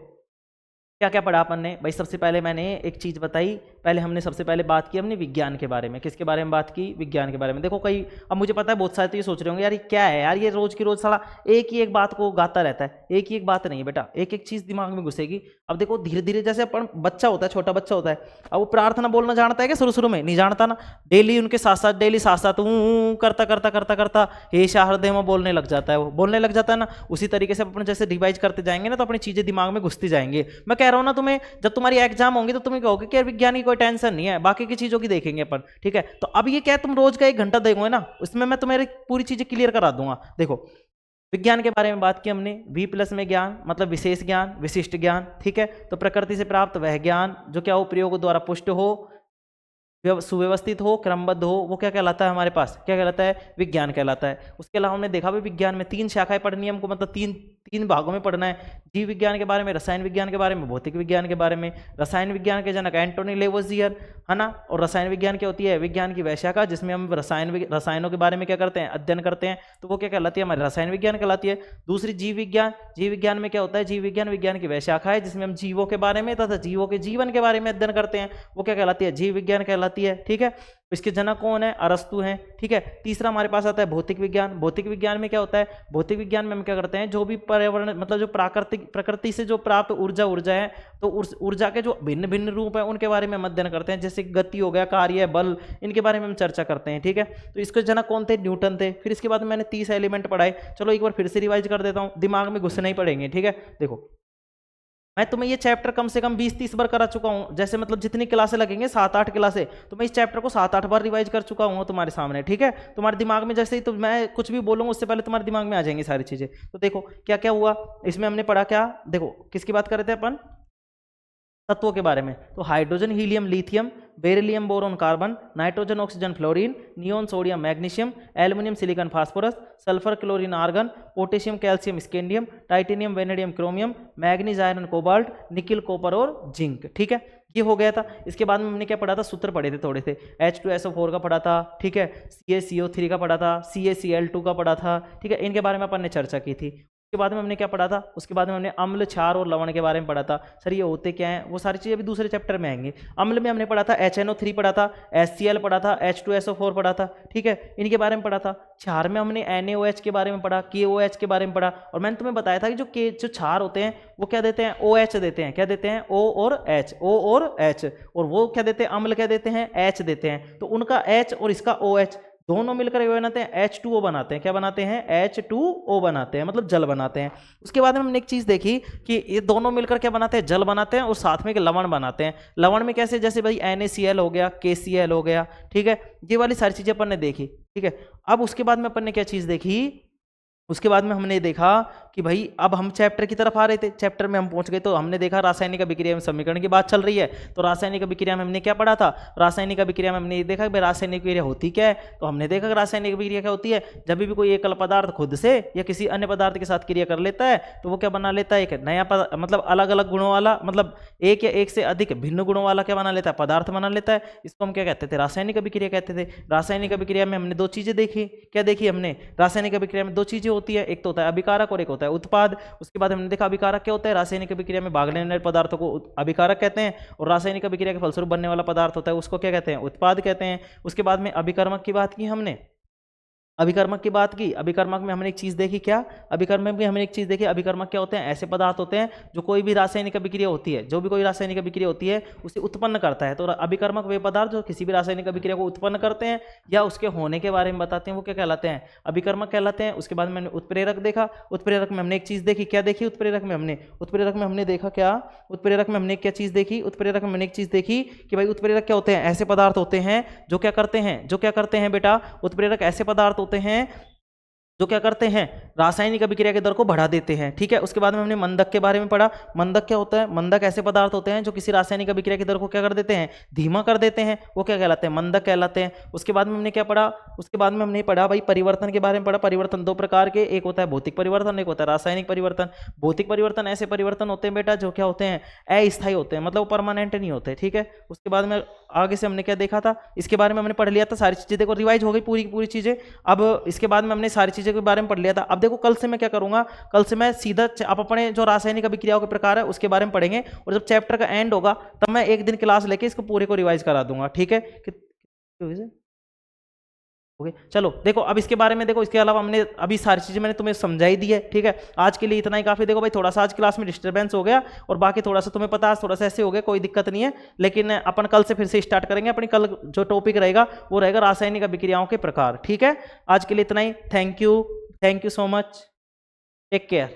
क्या क्या पढ़ा अपन ने भाई। सबसे पहले मैंने एक चीज़ बताई, पहले हमने सबसे पहले बात की हमने विज्ञान के बारे में। किसके बारे में बात की, विज्ञान के बारे में। देखो कई, अब मुझे पता है बहुत सारे तो ये सोच रहे होंगे यार ये क्या है यार, ये रोज की रोज साला एक ही एक बात को गाता रहता है। एक ही एक बात नहीं है बेटा, एक एक चीज़ दिमाग में घुसेगी। अब देखो धीरे धीरे जैसे अपन बच्चा होता है, छोटा बच्चा होता है, अब वो प्रार्थना बोलना जानता है क्या, शुरू शुरू में नहीं जानता ना, डेली उनके साथ साथ डेली साथ साथ करता करता करता करता हे शाहृदय में बोलने लग जाता है, वो बोलने लग जाता है ना। उसी तरीके से अपन जैसे रिवाइज करते जाएंगे ना तो अपनी चीज़ें दिमाग में घुसती जाएंगे। मैं कह रहा हूँ ना तुम्हें, जब तुम्हारी एग्जाम होंगी तो तुम्हें कहोगे कि यार विज्ञान की कोई टेंशन नहीं है, बाकी की चीजों की देखेंगे अपन। ठीक है, तो अब ये क्या है, तुम रोज का 1 घंटा देखोगे ना, उसमें मैं तुम्हें पूरी चीजें क्लियर करा दूंगा। देखो विज्ञान के बारे में बात की हमने, V+ में ज्ञान मतलब विशेष ज्ञान, विशिष्ट ज्ञान। ठीक है, तो प्रकृति से प्राप्त वह ज्ञान जो क्या हो, प्रयोग द्वारा पुष्ट हो, सुव्यवस्थित हो, क्रमबद्ध हो, वो क्या कहलाता है हमारे पास, क्या कहलाता है, विज्ञान कहलाता है। उसके अलावा हमने देखा भी विज्ञान में 3 शाखाएं पढ़नी है हमको, मतलब तीन भागों में पढ़ना है, जीव विज्ञान के बारे में, रसायन विज्ञान के बारे में, भौतिक विज्ञान के बारे में। रसायन विज्ञान के जनक एंटोनी लेवोजियर, है ना। और रसायन विज्ञान क्या होती है, विज्ञान की वह शाखा जिसमें हम रसायनों के बारे में क्या करते हैं, अध्ययन करते हैं, तो वो क्या कहलाती है, हमारी रसायन विज्ञान कहलाती है। दूसरी जीव विज्ञान, जीव विज्ञान में क्या होता है, जीव विज्ञान विज्ञान की वह शाखा है जिसमें हम जीवों के बारे में तथा जीवों के जीवन के बारे में अध्ययन करते हैं, वो क्या कहलाती है, जीव विज्ञान कहलाती है। ठीक है, इसके जनक कौन है, अरस्तु हैं। ठीक है, तीसरा हमारे पास आता है भौतिक विज्ञान। भौतिक विज्ञान में क्या होता है, भौतिक विज्ञान में हम क्या करते हैं, जो भी पर्यावरण मतलब जो प्रकृति से जो प्राप्त ऊर्जा है, तो ऊर्जा के जो भिन्न भिन्न रूप है उनके बारे में हम अध्ययन करते हैं, जैसे गति हो गया, कार्य, बल, इनके बारे में हम चर्चा करते हैं। ठीक है, तो इसके जनक कौन थे, न्यूटन थे। फिर इसके बाद मैंने 30 एलिमेंट पढ़ाए, चलो एक बार फिर से रिवाइज कर देता हूँ, दिमाग में घुसने ही पड़ेंगे। ठीक है, देखो मैं तुम्हें ये चैप्टर कम से कम 20-30 बार करा चुका हूँ, जैसे मतलब जितनी क्लासें लगेंगे 7-8 क्लासें, तो मैं इस चैप्टर को 7-8 बार रिवाइज कर चुका हूँ तुम्हारे सामने। ठीक है, तुम्हारे दिमाग में जैसे ही तो मैं कुछ भी बोलूँगा उससे पहले तुम्हारे दिमाग में आ जाएंगी सारी चीज़ें। तो देखो क्या क्या हुआ इसमें, हमने पढ़ा क्या, देखो किसकी बात कर रहे थे अपन, तत्वों के बारे में। तो hydrogen, helium, lithium, beryllium, boron, carbon, nitrogen, oxygen, fluorine, neon, sodium, magnesium, aluminium, silicon, phosphorus, sulphur, chlorine, argon, potassium, calcium, scandium, titanium, vanadium, chromium, manganese, iron, cobalt, nickel, copper और जिंक। ठीक है, ये हो गया था। इसके बाद में हमने क्या पढ़ा था, सूत्र पढ़े थे थोड़े से, H2SO4 का पढ़ा था। ठीक है, CaCO3 का पढ़ा था, CaCl2 का पढ़ा था। ठीक है, इनके बारे में अपन ने चर्चा की थी। उसके बाद में हमने क्या पढ़ा था, उसके बाद में हमने अम्ल, क्षार और लवण के बारे में पढ़ा था। सर ये होते क्या हैं, वो सारी चीज़ें अभी दूसरे चैप्टर में आएंगे। अम्ल में हमने पढ़ा था HNO3 पढ़ा था, HCl पढ़ा था, H2SO4 पढ़ा था। ठीक है, इनके बारे में पढ़ा था। क्षार में हमने NaOH के बारे में पढ़ा, KOH के बारे में पढ़ा, और मैंने तुम्हें बताया था कि जो क्षार होते हैं वो क्या देते हैं, OH देते हैं। क्या देते हैं, O और H, और वो क्या देते हैं, अम्ल क्या देते हैं, H देते हैं। तो उनका H और इसका OH दोनों मिलकर ये बनाते हैं H2O बनाते हैं। क्या बनाते हैं, H2O बनाते हैं, मतलब जल बनाते हैं। उसके बाद में हमने एक चीज़ देखी कि ये दोनों मिलकर क्या बनाते हैं, जल बनाते हैं, और साथ में एक लवण बनाते हैं। लवण में कैसे, जैसे भाई NaCl हो गया, KCl हो गया। ठीक है, ये वाली सारी चीज़ें अपन ने देखी। ठीक है, अब उसके बाद में अपन ने क्या चीज़ देखी, उसके बाद में हमने देखा कि भाई अब हम चैप्टर की तरफ आ रहे थे, चैप्टर में हम पहुंच गए, तो हमने देखा रासायनिक अभिक्रिया में समीकरण की बात चल रही है। तो रासायनिक अभिक्रिया में हमने क्या पढ़ा था, रासायनिक अभिक्रिया में हमने देखा कि भाई रासायनिक अभिक्रिया होती क्या है। तो हमने देखा कि रासायनिक अभिक्रिया क्या होती है, जब भी कोई एकल पदार्थ खुद से या किसी अन्य पदार्थ के साथ क्रिया कर लेता है तो वो क्या बना लेता है, एक नया मतलब अलग अलग गुणों वाला, मतलब एक या एक से अधिक भिन्न गुणों वाला क्या बना लेता है, पदार्थ बना लेता है। इसको हम क्या कहते थे, रासायनिक अभिक्रिया कहते थे। रासायनिक अभिक्रिया में हमने 2 चीजें देखी। क्या देखी हमने, रासायनिक अभिक्रिया में 2 चीजें होती है, एक तो होता है अभिकारक और एक होता है उत्पाद। उसके बाद हमने देखा अभिकारक क्या होता है, रासायनिक अभिक्रिया में भाग लेने वाले पदार्थों को अभिकारक कहते हैं, और रासायनिक अभिक्रिया के फलस्वरूप बनने वाला पदार्थ होता है उसको क्या कहते हैं, उत्पाद कहते हैं। उसके बाद में अभिकर्मक की बात की हमने, अभिकर्मक की बात की। अभिकर्मक में हमने एक चीज देखी, क्या, अभिकर्मक में हमने एक चीज देखी, अभिकर्मक क्या होते हैं, ऐसे पदार्थ होते हैं जो कोई भी रासायनिक अभिक्रिया होती है, जो भी कोई रासायनिक अभिक्रिया होती है उसे उत्पन्न करता है। तो अभिकर्मक वे पदार्थ जो किसी भी रासायनिक अभिक्रिया को उत्पन्न करते हैं या उसके होने के बारे में बताते हैं, वो क्या कहलाते हैं, अभिकर्मक कहलाते हैं। उसके बाद मैंने उत्प्रेरक देखा। उत्प्रेरक में हमने एक चीज देखी, क्या देखी, उत्प्रेरक में हमने देखा क्या, उत्प्रेरक में हमने क्या चीज देखी, उत्प्रेरक में हमने एक चीज देखी कि भाई उत्प्रेरक क्या होते हैं, ऐसे पदार्थ होते हैं जो क्या करते हैं बेटा, उत्प्रेरक ऐसे पदार्थ होते हैं जो क्या करते हैं, रासायनिक अभिक्रिया के दर को बढ़ा देते हैं। ठीक है, उसके बाद में हमने मंदक के बारे में पढ़ा। मंदक क्या होता है, मंदक ऐसे पदार्थ होते हैं जो किसी रासायनिक अभिक्रिया की दर को क्या कर देते हैं, धीमा कर देते हैं, वो क्या कहलाते हैं, मंदक कहलाते हैं। उसके बाद में हमने क्या पढ़ा, उसके बाद में हमने पढ़ा भाई परिवर्तन के बारे में पढ़ा। परिवर्तन 2 प्रकार के, एक होता है भौतिक परिवर्तन, एक होता है रासायनिक परिवर्तन। भौतिक परिवर्तन ऐसे परिवर्तन होते हैं बेटा जो क्या होते हैं, अस्थायी होते हैं, मतलब वो परमानेंट नहीं होते। ठीक है, उसके बाद में आगे से हमने क्या देखा था, इसके बारे में हमने पढ़ लिया था, सारी चीजें देखो रिवाइज हो गई पूरी की पूरी चीजें। अब इसके बाद में हमने सारी चीजें के बारे में पढ़ लिया था। अब देखो कल से मैं क्या करूंगा, कल से मैं सीधा आप अपने जो रासायनिक अभिक्रियाओं के प्रकार है उसके बारे में पढ़ेंगे, और जब चैप्टर का एंड होगा तब मैं एक दिन क्लास लेके इसको पूरे को रिवाइज करा दूंगा। ठीक है, ओके चलो देखो अब इसके बारे में देखो, इसके अलावा हमने अभी सारी चीजें मैंने तुम्हें समझाई दी है। ठीक है, आज के लिए इतना ही काफी। देखो भाई थोड़ा सा आज क्लास में डिस्टर्बेंस हो गया, और बाकी थोड़ा सा तुम्हें पता है थोड़ा सा ऐसे हो गया, कोई दिक्कत नहीं है, लेकिन अपन कल से फिर से स्टार्ट करेंगे। अपनी कल जो टॉपिक रहेगा वो रहेगा रासायनिक अभिक्रियाओं के प्रकार। ठीक है, आज के लिए इतना ही। Thank you so much, take care.